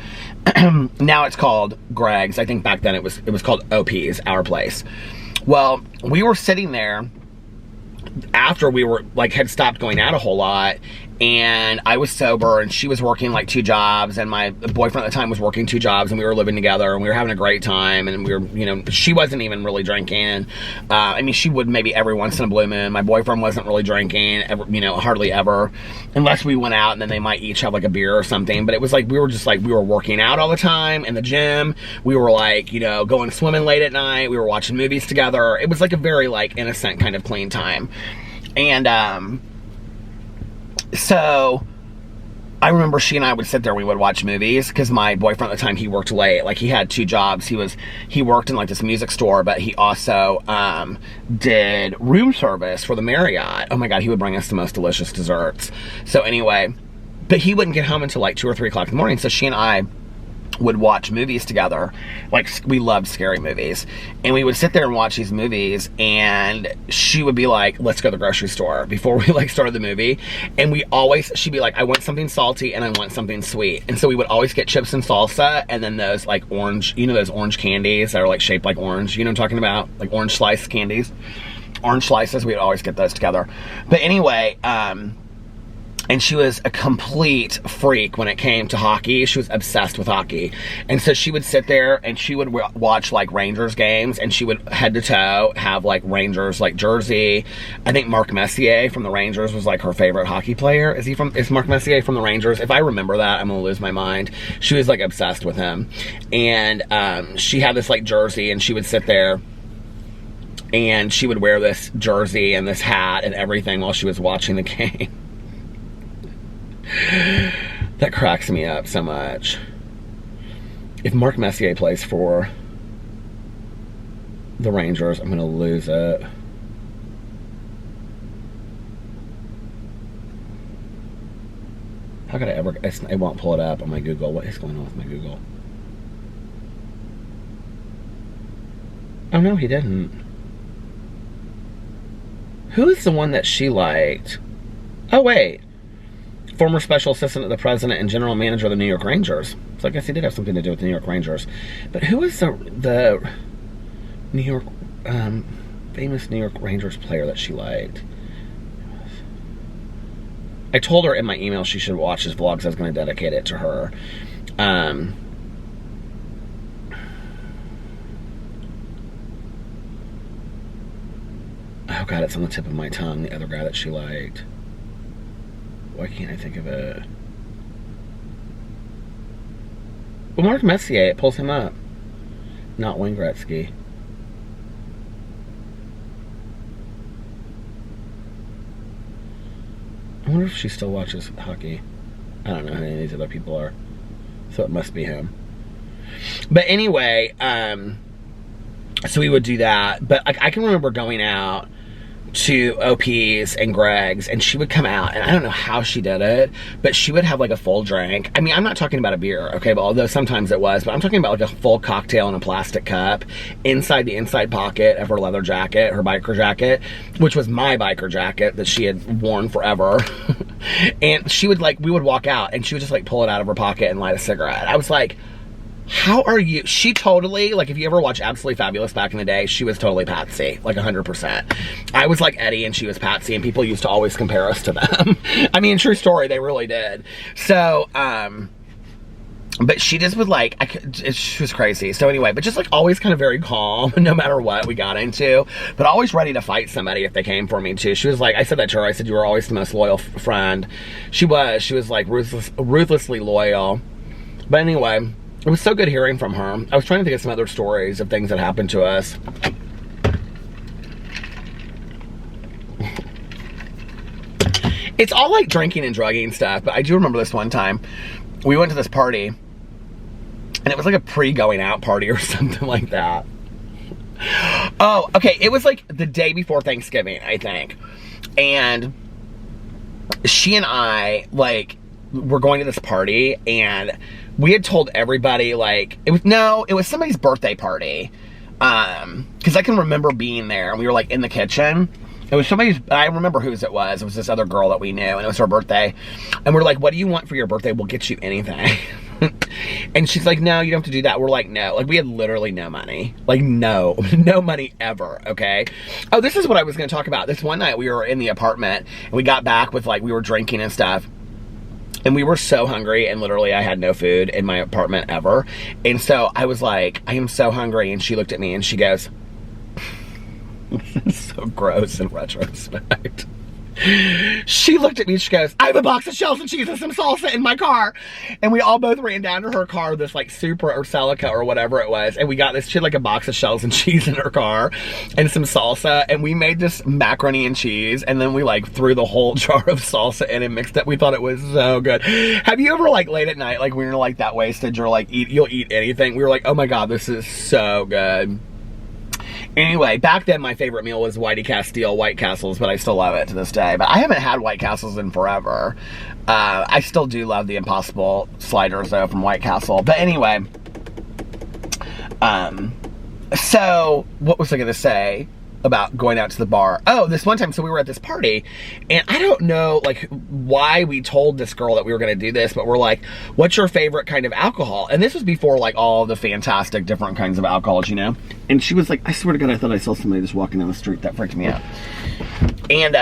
Now it's called Greg's. I think back then it was called OP's, Our Place. Well, we were sitting there after we were like had stopped going out a whole lot, and I was sober and she was working like 2 jobs, and my boyfriend at the time was working 2 jobs, and we were living together and we were having a great time, and we were, you know, she wasn't even really drinking. I mean, she would maybe every once in a blue moon. My boyfriend wasn't really drinking ever, you know, hardly ever, unless we went out and then they might each have like a beer or something. But it was like we were working out all the time in the gym. We were like, you know, going swimming late at night. We were watching movies together. It was like a very like innocent kind of clean time. And so I remember she and I would sit there, we would watch movies, because my boyfriend at the time, he worked late. Like, he had 2 jobs. He worked in like this music store, but he also did room service for the Marriott. Oh my God, he would bring us the most delicious desserts. So anyway, but he wouldn't get home until like 2 or 3 o'clock in the morning. So she and I would watch movies together. Like, we loved scary movies, and we would sit there and watch these movies, and she would be like, let's go to the grocery store before we like started the movie. And she'd be like, I want something salty and I want something sweet. And so we would always get chips and salsa, and then those like orange, you know, those orange candies that are like shaped like orange, you know what I'm talking about? Like orange slice candies, orange slices. We would always get those together. But anyway, and she was a complete freak when it came to hockey. She was obsessed with hockey. And so she would sit there and she would watch like Rangers games, and she would head to toe have like Rangers like jersey. I think Mark Messier from the Rangers was like her favorite hockey player. Is Mark Messier from the Rangers? If I remember that, I'm gonna lose my mind. She was like obsessed with him. And she had this like jersey, and she would sit there and she would wear this jersey and this hat and everything while she was watching the game. That cracks me up so much. If Mark Messier plays for the Rangers, I'm gonna lose it. How could I ever? It won't pull it up on my Google. What is going on with my Google? Oh no, he didn't. Who is the one that she liked? Oh wait. Former special assistant to the president and general manager of the New York Rangers. So I guess he did have something to do with the New York Rangers. But who is the New York, famous New York Rangers player that she liked? I told her in my email she should watch his vlogs. I was going to dedicate it to her. Oh God, it's on the tip of my tongue. The other guy that she liked. Why can't I think of it? Well, Mark Messier, it pulls him up. Not Wayne Gretzky. I wonder if she still watches hockey. I don't know who any of these other people are. So it must be him. But anyway, so we would do that. But I can remember going out to OP's and Greg's, and she would come out, and I don't know how she did it, but she would have like a full drink. I mean, I'm not talking about a beer, okay, but although sometimes it was, but I'm talking about like a full cocktail in a plastic cup inside the inside pocket of her leather jacket, her biker jacket, which was my biker jacket that she had worn forever. And she would like, we would walk out and she would just like pull it out of her pocket and light a cigarette. I was like, how are you? She totally, like, if you ever watch Absolutely Fabulous back in the day, she was totally Patsy, like 100%. I was like Eddie and she was Patsy, and people used to always compare us to them. I mean, true story, they really did. So, but she just would like, she was crazy. So anyway, but just like always kind of very calm, no matter what we got into, but always ready to fight somebody if they came for me too. She was like, I said that to her, I said, you were always the most loyal friend. She was like ruthlessly loyal. But anyway, it was so good hearing from her. I was trying to think of some other stories of things that happened to us. It's all like drinking and drugging stuff, but I do remember this one time. We went to this party, And it was like a pre-going out party or something like that. Oh, okay, it was like the day before Thanksgiving, I think. And she and I, like, were going to this party, and we had told everybody, like, it was somebody's birthday party. Because I can remember being there, and we were, like, in the kitchen. It was I remember whose it was. It was this other girl that we knew, and it was her birthday. And we're like, what do you want for your birthday? We'll get you anything. And she's like, no, you don't have to do that. We're like, no. Like, we had literally no money. Like, no money ever, okay? Oh, this is what I was going to talk about. This one night we were in the apartment, and we got back with, like, we were drinking and stuff. And we were so hungry, and literally I had no food in my apartment ever. And so I was like, I am so hungry. And she looked at me, and she goes, this is so gross in retrospect. She looked at me and she goes, I have a box of shells and cheese and some salsa in my car. And we all both ran down to her car, this like Supra or Celica or whatever it was. And we got this, she had like a box of shells and cheese in her car and some salsa. And we made this macaroni and cheese. And then we like threw the whole jar of salsa in and mixed it. We thought it was so good. Have you ever like late at night, like when you're like that wasted, you're like, you'll eat anything. We were like, oh my God, this is so good. Anyway, back then my favorite meal was Whitey Castile White Castles, but I still love it to this day. But I haven't had White Castles in forever. I still do love the Impossible sliders though from White Castle. But anyway, so what was I gonna say about going out to the bar? Oh, this one time, so we were at this party, and I don't know like why we told this girl that we were gonna do this, but we're like, what's your favorite kind of alcohol? And this was before like all the fantastic different kinds of alcohols, you know? And she was like, I swear to God, I thought I saw somebody just walking down the street. That freaked me out. And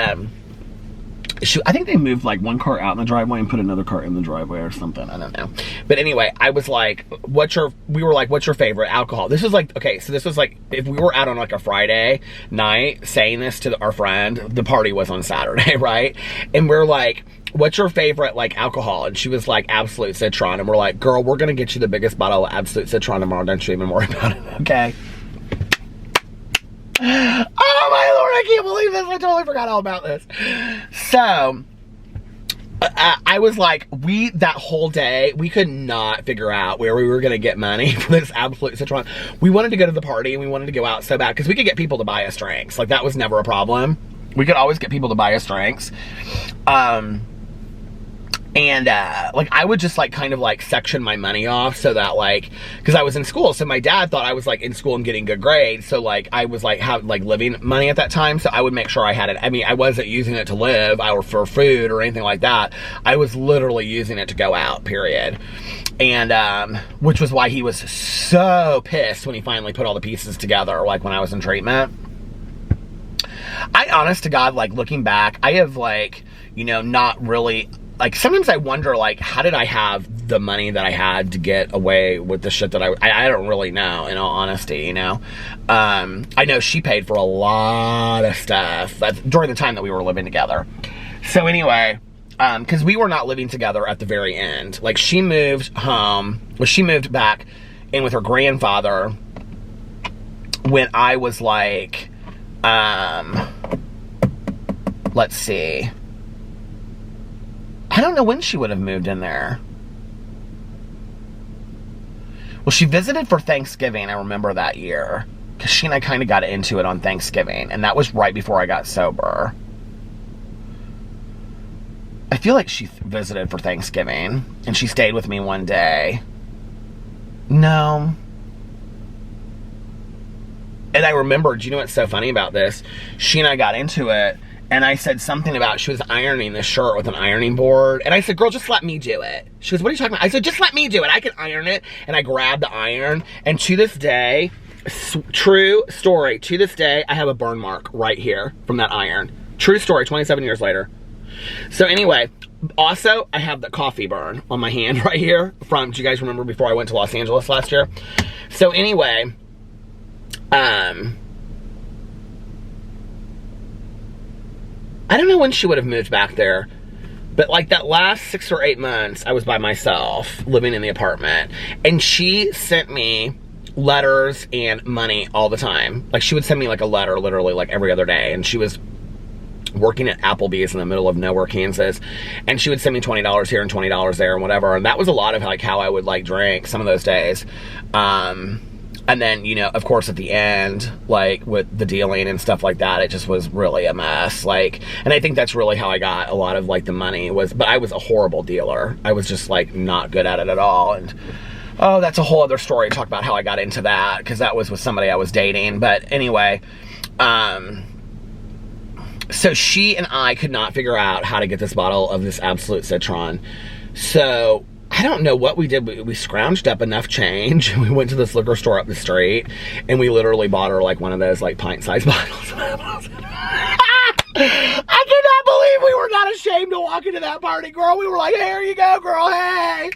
I think they moved like one car out in the driveway and put another car in the driveway or something. I don't know. But anyway, I was like, we were like, what's your favorite alcohol? This was like, okay, so this was like, if we were out on like a Friday night saying this to our friend, the party was on Saturday, right? And we're like, what's your favorite like alcohol? And she was like, Absolute Citron. And we're like, girl, we're gonna get you the biggest bottle of Absolute Citron tomorrow. Don't you even worry about it, okay? Oh my Lord, I can't believe this. I totally forgot all about this. So, I was like, that whole day, we could not figure out where we were going to get money for this Absolute Citron. We wanted to go to the party and we wanted to go out so bad because we could get people to buy us drinks. Like, that was never a problem. We could always get people to buy us drinks. And, like, I would just, like, kind of, like, section my money off so that, like, because I was in school, so my dad thought I was, like, in school and getting good grades, so, like, I was, like, living money at that time, so I would make sure I had it. I mean, I wasn't using it to live or for food or anything like that. I was literally using it to go out, period. And, which was why he was so pissed when he finally put all the pieces together, like, when I was in treatment. I, honest to God, like, looking back, I have, like, you know, not really... Like, sometimes I wonder, like, how did I have the money that I had to get away with the shit that I don't really know, in all honesty, you know? I know she paid for a lot of stuff during the time that we were living together. So anyway, because we were not living together at the very end. Like, she moved home, well, she moved back in with her grandfather when I was, like, let's see... I don't know when she would have moved in there. Well, she visited for Thanksgiving, I remember that year. Because she and I kind of got into it on Thanksgiving. And that was right before I got sober. I feel like she visited for Thanksgiving. And she stayed with me one day. No. And I remembered, you know what's so funny about this? She and I got into it. And I said something about, she was ironing this shirt with an ironing board. And I said, girl, just let me do it. She goes, what are you talking about? I said, just let me do it. I can iron it. And I grabbed the iron. And to this day, true story, to this day, I have a burn mark right here from that iron. True story, 27 years later. So anyway, also, I have the coffee burn on my hand right here from, do you guys remember before I went to Los Angeles last year? So anyway, I don't know when she would have moved back there, but like that last 6 or 8 months, I was by myself living in the apartment, and she sent me letters and money all the time. Like, she would send me like a letter literally like every other day, and she was working at Applebee's in the middle of nowhere, Kansas, and she would send me $20 here and $20 there and whatever, and that was a lot of like how I would like drink some of those days. And then, you know, of course, at the end, like, with the dealing and stuff like that, it just was really a mess. Like, and I think that's really how I got a lot of, like, the money was, but I was a horrible dealer. I was just, like, not good at it at all. And, oh, that's a whole other story to talk about how I got into that, because that was with somebody I was dating. But anyway, so she and I could not figure out how to get this bottle of this Absolute Citron. So I don't know what we did. We scrounged up enough change. We went to this liquor store up the street, and we literally bought her like one of those like pint-sized bottles. I cannot believe we were not ashamed to walk into that party, girl. We were like, here you go, girl, hey.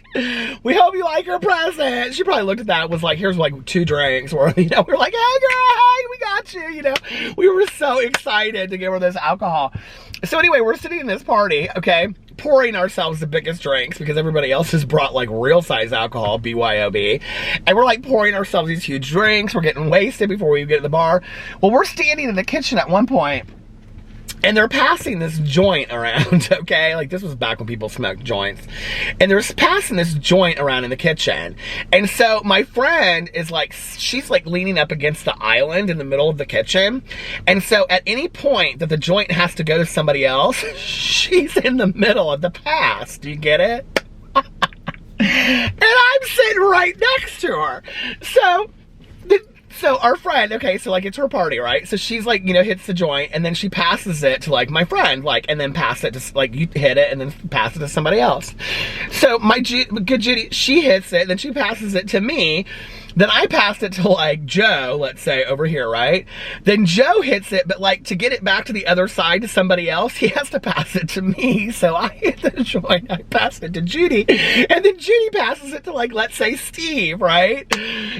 We hope you like your present. She probably looked at that and was like, here's like 2 drinks worth. You know, we were like, hey, girl, hey, we got you, you know. We were so excited to give her this alcohol. So anyway, we're sitting in this party, okay, pouring ourselves the biggest drinks because everybody else has brought like real size alcohol, BYOB. And we're like pouring ourselves these huge drinks. We're getting wasted before we get to the bar. Well, we're standing in the kitchen at one point, and they're passing this joint around, okay? Like, this was back when people smoked joints. And they're passing this joint around in the kitchen. And so my friend is like, she's like leaning up against the island in the middle of the kitchen. And so at any point that the joint has to go to somebody else, she's in the middle of the pass. Do you get it? And I'm sitting right next to her. So our friend, okay, so like it's her party, right? So she's like, you know, hits the joint, and then she passes it to like my friend, like, and then pass it to, like, you hit it and then pass it to somebody else. So my good Judy, she hits it, then she passes it to me. Then I passed it to like Joe, let's say over here, right? Then Joe hits it, but like to get it back to the other side to somebody else, he has to pass it to me. So I hit the joint, I pass it to Judy, and then Judy passes it to like, let's say Steve, right?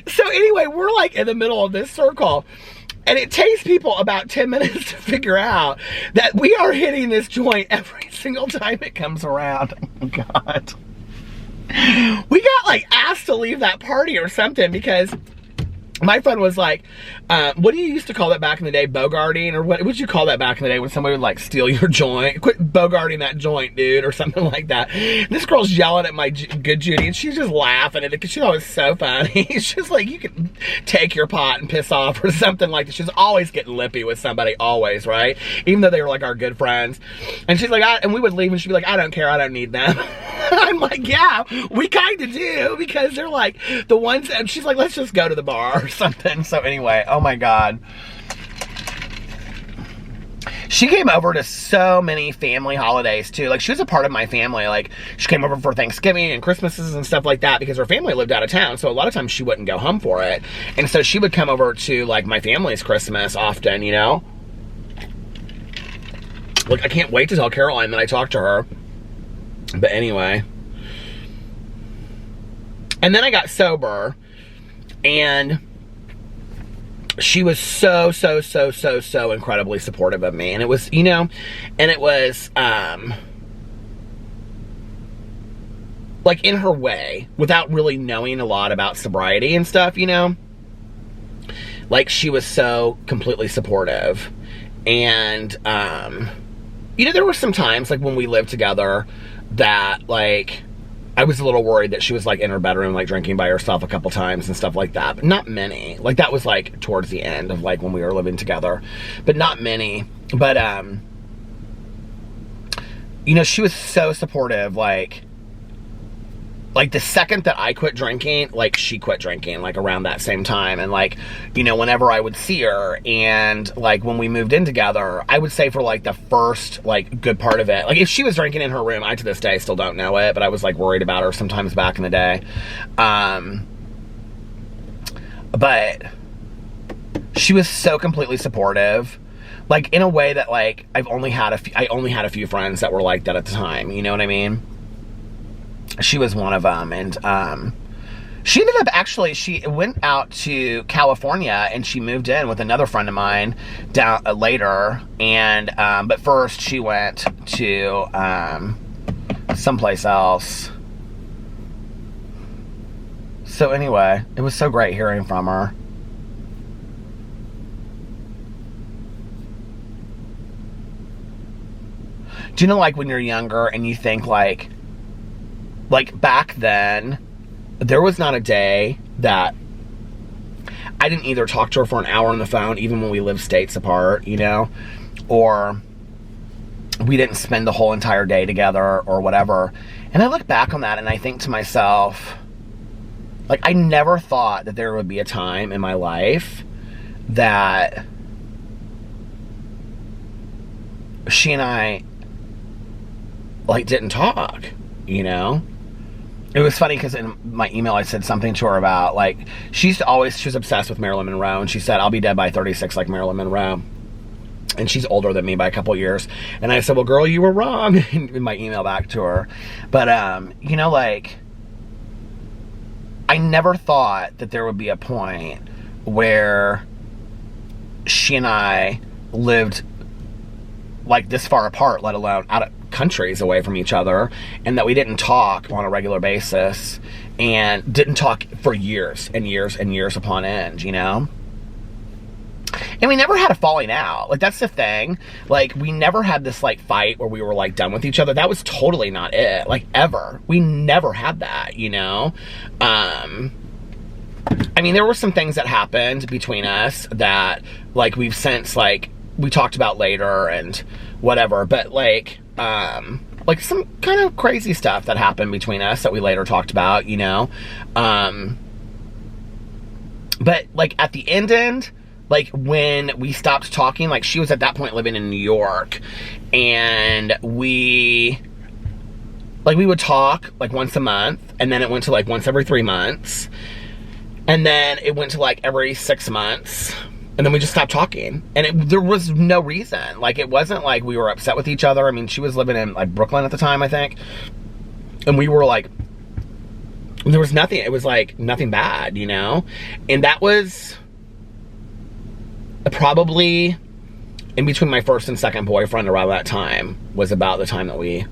So anyway, we're like in the middle of this circle. And it takes people about 10 minutes to figure out that we are hitting this joint every single time it comes around. Oh, God. We got like asked to leave that party or something because my friend was like, what do you used to call that back in the day? Bogarting? Or what would you call that back in the day when somebody would like steal your joint? Quit bogarting that joint, dude, or something like that. This girl's yelling at my good Judy, and she's just laughing at it because she thought it was so funny. She's like, you can take your pot and piss off or something like that. She's always getting lippy with somebody, always, right? Even though they were like our good friends. And she's like, and we would leave and she'd be like, I don't care, I don't need them. I'm like, yeah, we kind of do, because they're like the ones, and she's like, let's just go to the bar or something. So anyway, oh my God. She came over to so many family holidays too. Like, she was a part of my family. Like, she came over for Thanksgiving and Christmases and stuff like that because her family lived out of town. So a lot of times she wouldn't go home for it. And so she would come over to like my family's Christmas often, you know? Look, I can't wait to tell Caroline that I talked to her. But anyway. And then I got sober, and she was so incredibly supportive of me. And it was, you know, and it was, like, in her way, without really knowing a lot about sobriety and stuff, you know? Like, she was so completely supportive. And, you know, there were some times, like, when we lived together that, like, I was a little worried that she was, like, in her bedroom, like, drinking by herself a couple times and stuff like that. But not many. Like, that was, like, towards the end of, like, when we were living together. But not many. But, you know, she was so supportive, like, the second that I quit drinking, like, she quit drinking, like, around that same time. And, like, you know, whenever I would see her, and, like, when we moved in together, I would say for, like, the first, like, good part of it, like, if she was drinking in her room, I, to this day, still don't know it, but I was, like, worried about her sometimes back in the day. But she was so completely supportive, like, in a way that, like, I only had a few friends that were like that at the time, you know what I mean? She was one of them. And she ended up, actually, she went out to California and she moved in with another friend of mine down later. And but first she went to someplace else. So anyway, it was so great hearing from her. do you know, like, when you're younger and you think, like back then, there was not a day that I didn't either talk to her for an hour on the phone, even when we lived states apart, you know, or we didn't spend the whole entire day together or whatever. And I look back on that and I think to myself, like, I never thought that there would be a time in my life that she and I, like, didn't talk, you know? It was funny because in my email I said something to her about, like, she was obsessed with Marilyn Monroe, and she said, I'll be dead by 36 like Marilyn Monroe. And she's older than me by a couple of years. And I said, well, girl, you were wrong, in my email back to her. But, you know, like, I never thought that there would be a point where she and I lived, like, this far apart, let alone out of countries away from each other, and that we didn't talk on a regular basis, and didn't talk for years and years and years upon end, you know? And we never had a falling out. Like, that's the thing. Like, we never had this, like, fight where we were, like, done with each other. That was totally not it. Like, ever. We never had that, you know? I mean, there were some things that happened between us that, like, we've since, like, we talked about later and whatever. But, like some kind of crazy stuff that happened between us that we later talked about, you know? But, like, at the end, like, when we stopped talking, like, she was at that point living in New York, and we would talk, like, once a month, and then it went to, like, once every 3 months, and then it went to, like, every 6 months, and then we just stopped talking, and there was no reason. Like, it wasn't like we were upset with each other. I mean, she was living in, like, Brooklyn at the time, I think, and we were, like, there was nothing, it was, like, nothing bad, you know? And that was probably in between my first and second boyfriend. Around that time was about the time that we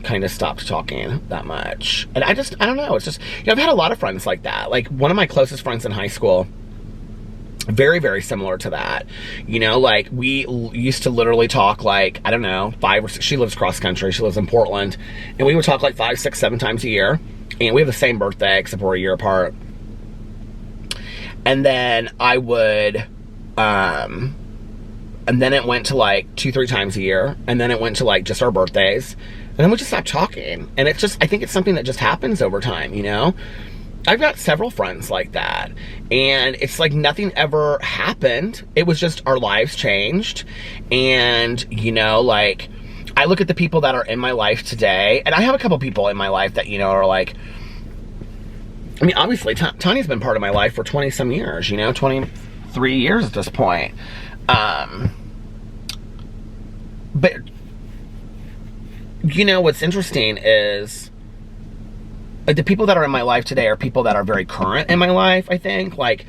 kind of stopped talking that much. And I don't know, it's just, you know, I've had a lot of friends like that. Like, one of my closest friends in high school, very, very similar to that, you know, like, we used to literally talk, like, I don't know, 5 or 6, she lives cross country, she lives in Portland, and we would talk like 5, 6, 7 times a year, and we have the same birthday except we're a year apart. And then I would and then it went to, like, 2, 3 times a year, and then it went to, like, just our birthdays, and then we just stopped talking. And it's just, I think it's something that just happens over time, you know? I've got several friends like that, and it's like nothing ever happened. It was just our lives changed, and, you know, like, I look at the people that are in my life today, and I have a couple people in my life that, you know, are like, I mean, obviously, Tanya's been part of my life for 20-some years, you know, 23 years at this point. But, you know, what's interesting is, like, the people that are in my life today are people that are very current in my life, I think, like,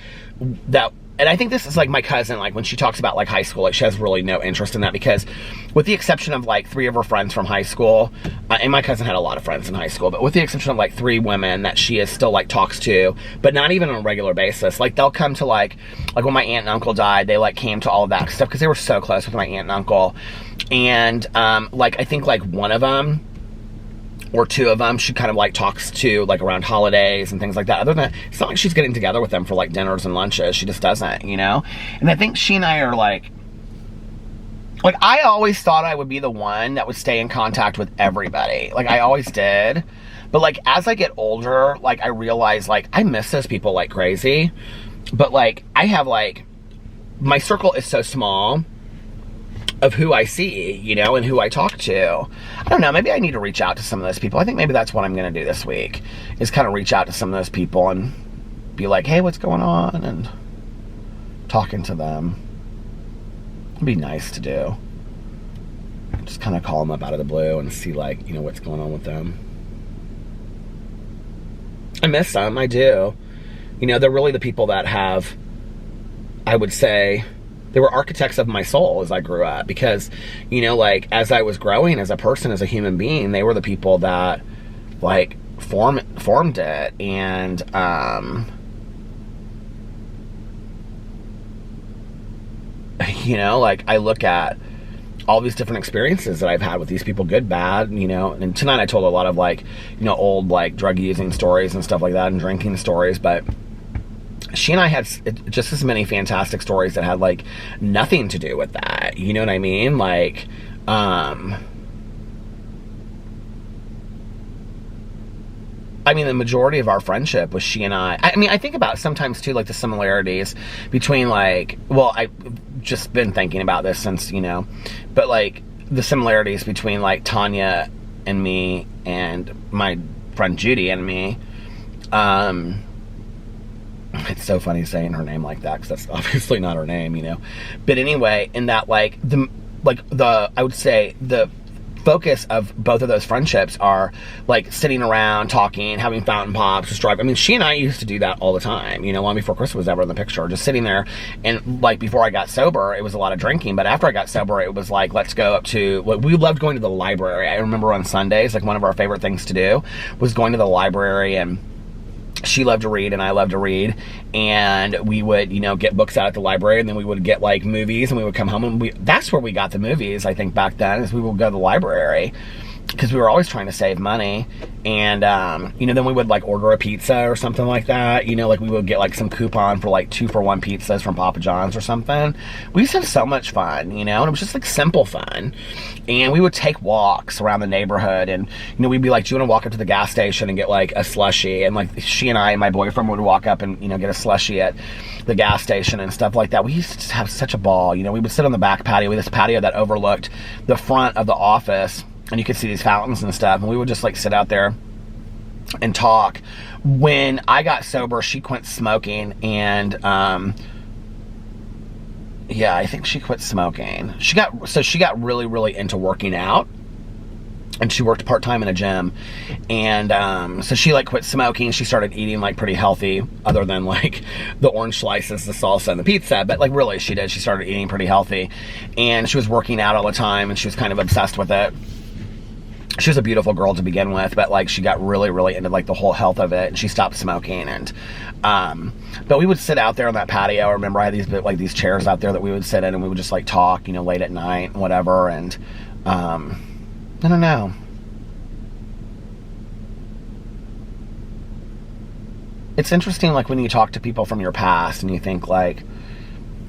that, and I think this is, like, my cousin, like, when she talks about, like, high school, like, she has really no interest in that, because with the exception of, like, 3 of her friends from high school, and my cousin had a lot of friends in high school, but with the exception of, like, 3 women that she is still, like, talks to, but not even on a regular basis, like, they'll come to, like, when my aunt and uncle died, they, like, came to all of that stuff, because they were so close with my aunt and uncle, and, like, I think, like, one of them, or 2 of them, she kind of, like, talks to, like, around holidays and things like that. Other than that, it's not like she's getting together with them for, like, dinners and lunches. She just doesn't, you know? And I think she and I are, like, I always thought I would be the one that would stay in contact with everybody. Like, I always did. But, like, as I get older, like, I realize, like, I miss those people like crazy. But, like, I have, like, my circle is so small of who I see, you know, and who I talk to. I don't know, maybe I need to reach out to some of those people. I think maybe that's what I'm going to do this week, is kind of reach out to some of those people and be like, hey, what's going on? And talking to them. It'd be nice to do. Just kind of call them up out of the blue and see, like, you know, what's going on with them. I miss them, I do. You know, they're really the people that have, I would say, they were architects of my soul as I grew up, because, you know, like, as I was growing as a person, as a human being, they were the people that, like, formed it. And, you know, like, I look at all these different experiences that I've had with these people, good, bad, you know. And tonight I told a lot of like, you know, old like drug using stories and stuff like that and drinking stories, but she and I had just as many fantastic stories that had like nothing to do with that. You know what I mean? Like, I mean, the majority of our friendship was she and I mean, I think about sometimes too, like the similarities between like, well, I've just been thinking about this since, you know, but like the similarities between like Tanya and me and my friend Judy and me. It's so funny saying her name like that because that's obviously not her name, you know. But anyway, in that like I would say the focus of both of those friendships are like sitting around talking, having fountain pops, just driving. I mean, she and I used to do that all the time, you know, long before Chris was ever in the picture, just sitting there. And like before I got sober, it was a lot of drinking, but after I got sober, it was like, let's go up to, we loved going to the library. I remember on Sundays, like one of our favorite things to do was going to the library, and she loved to read and I loved to read, and we would, you know, get books out at the library, and then we would get like movies, and we would come home, and that's where we got the movies, I think, back then, is we would go to the library because we were always trying to save money. And you know, then we would like order a pizza or something like that, you know, like we would get like some coupon for like 2-for-1 pizzas from Papa John's or something. We used to have so much fun, you know, and it was just like simple fun. And we would take walks around the neighborhood, and you know, we'd be like, do you want to walk up to the gas station and get like a slushie? And like she and I and my boyfriend would walk up and, you know, get a slushie at the gas station and stuff like that. We used to have such a ball, you know. We would sit on the back patio with this patio that overlooked the front of the office, and you could see these fountains and stuff, and we would just like sit out there and talk. When I got sober, she quit smoking, and yeah, I think she quit smoking. She got really, really into working out, and she worked part-time in a gym, and so she like quit smoking. She started eating like pretty healthy, other than like the orange slices, the salsa, and the pizza, but like really she started eating pretty healthy, and she was working out all the time, and she was kind of obsessed with it. She was a beautiful girl to begin with, but like she got really, really into like the whole health of it, and she stopped smoking. And but we would sit out there on that patio. I remember I had these chairs out there that we would sit in, and we would just like talk, you know, late at night and whatever. And I don't know. It's interesting, like when you talk to people from your past and you think like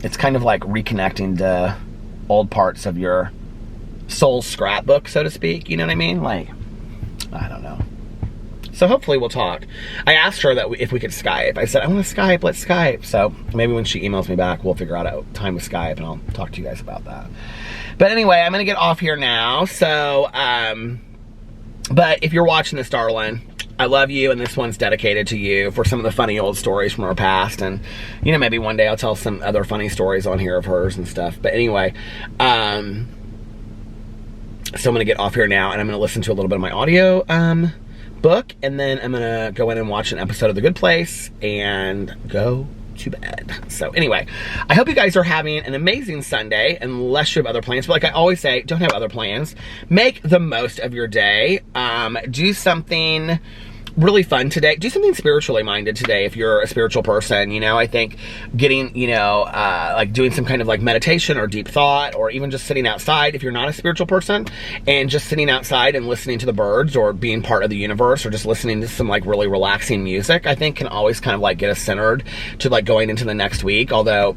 it's kind of like reconnecting to old parts of your soul scrapbook, so to speak, you know what I mean? Like, I don't know. So hopefully we'll talk. I asked her that if we could Skype. I said, I want to Skype, let's Skype. So maybe when she emails me back, we'll figure out a time to Skype, and I'll talk to you guys about that. But anyway, I'm gonna get off here now. So, but if you're watching this, darling, I love you, and this one's dedicated to you for some of the funny old stories from our past. And, you know, maybe one day I'll tell some other funny stories on here of hers and stuff. But anyway, so I'm going to get off here now, and I'm going to listen to a little bit of my audio book, and then I'm going to go in and watch an episode of The Good Place and go to bed. So anyway, I hope you guys are having an amazing Sunday, unless you have other plans. But like I always say, don't have other plans. Make the most of your day. Do something really fun today. Do something spiritually minded today if you're a spiritual person. You know, I think getting, you know, like doing some kind of like meditation or deep thought, or even just sitting outside if you're not a spiritual person, and just sitting outside and listening to the birds, or being part of the universe, or just listening to some like really relaxing music, I think can always kind of like get us centered to like going into the next week. Although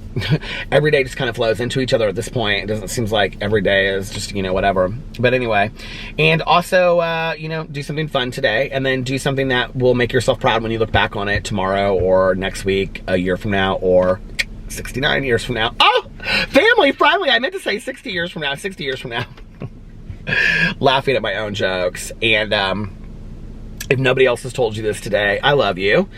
every day just kind of flows into each other at this point. It doesn't seem like every day is just, you know, whatever. But anyway, and also, you know, do something fun today, and then do something that will make yourself proud when you look back on it tomorrow, or next week, a year from now, or 69 years from now. Oh, family friendly. I meant to say 60 years from now, 60 years from now. Laughing at my own jokes. And if nobody else has told you this today, I love you.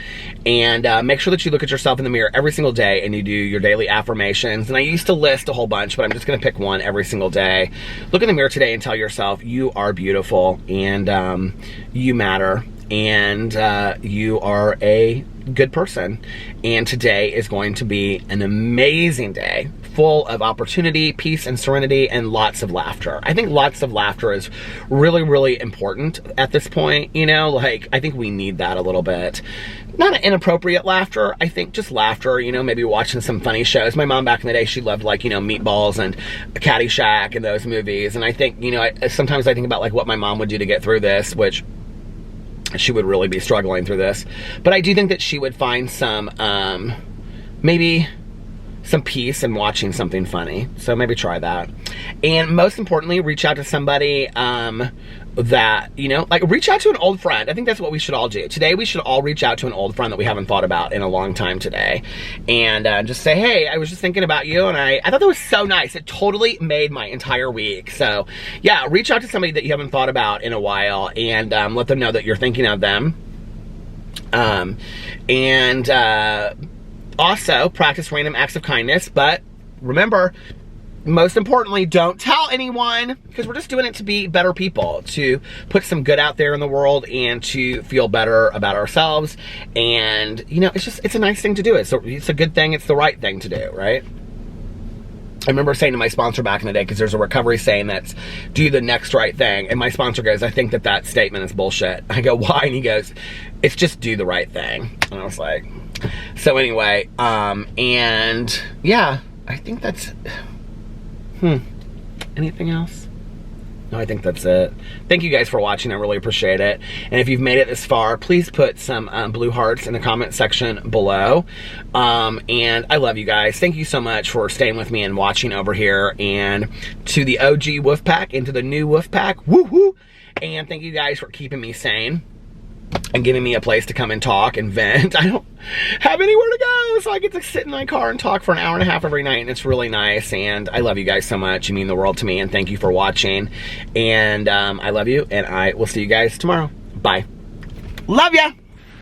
And make sure that you look at yourself in the mirror every single day, and you do your daily affirmations. And I used to list a whole bunch, but I'm just going to pick one every single day. Look in the mirror today and tell yourself you are beautiful, and you matter, and you are a good person. And today is going to be an amazing day full of opportunity, peace, and serenity, and lots of laughter. I think lots of laughter is really, really important at this point, you know, like, I think we need that a little bit. Not an inappropriate laughter, I think just laughter, you know, maybe watching some funny shows. My mom back in the day, she loved, like, you know, Meatballs and Caddyshack and those movies, and I think, you know, sometimes I think about, like, what my mom would do to get through this, which she would really be struggling through this, but I do think that she would find some, maybe some peace in watching something funny. So maybe try that. And most importantly, reach out to somebody that, you know, like, reach out to an old friend. I think that's what we should all do. Today, we should all reach out to an old friend that we haven't thought about in a long time today. And just say, hey, I was just thinking about you, and I thought that was so nice. It totally made my entire week. So, yeah, reach out to somebody that you haven't thought about in a while, and let them know that you're thinking of them. Also, practice random acts of kindness, but remember, most importantly, don't tell anyone, because we're just doing it to be better people, to put some good out there in the world, and to feel better about ourselves. And, you know, it's a nice thing to do. It's a good thing. It's the right thing to do, right? I remember saying to my sponsor back in the day, because there's a recovery saying that's, do the next right thing. And my sponsor goes, I think that statement is bullshit. I go, why? And he goes, it's just do the right thing. And I was like, so anyway, and yeah, I think that's, anything else? No, I think that's it. Thank you guys for watching. I really appreciate it. And if you've made it this far, please put some blue hearts in the comment section below. And I love you guys. Thank you so much for staying with me and watching over here. And to the OG Wolf Pack and to the new Wolf Pack, woohoo! And thank you guys for keeping me sane and giving me a place to come and talk and vent. I don't have anywhere to go, so I get to sit in my car and talk for an hour and a half every night, and it's really nice. And I love you guys so much. You mean the world to me, and thank you for watching. And I love you, and I will see you guys tomorrow. Bye. Love ya!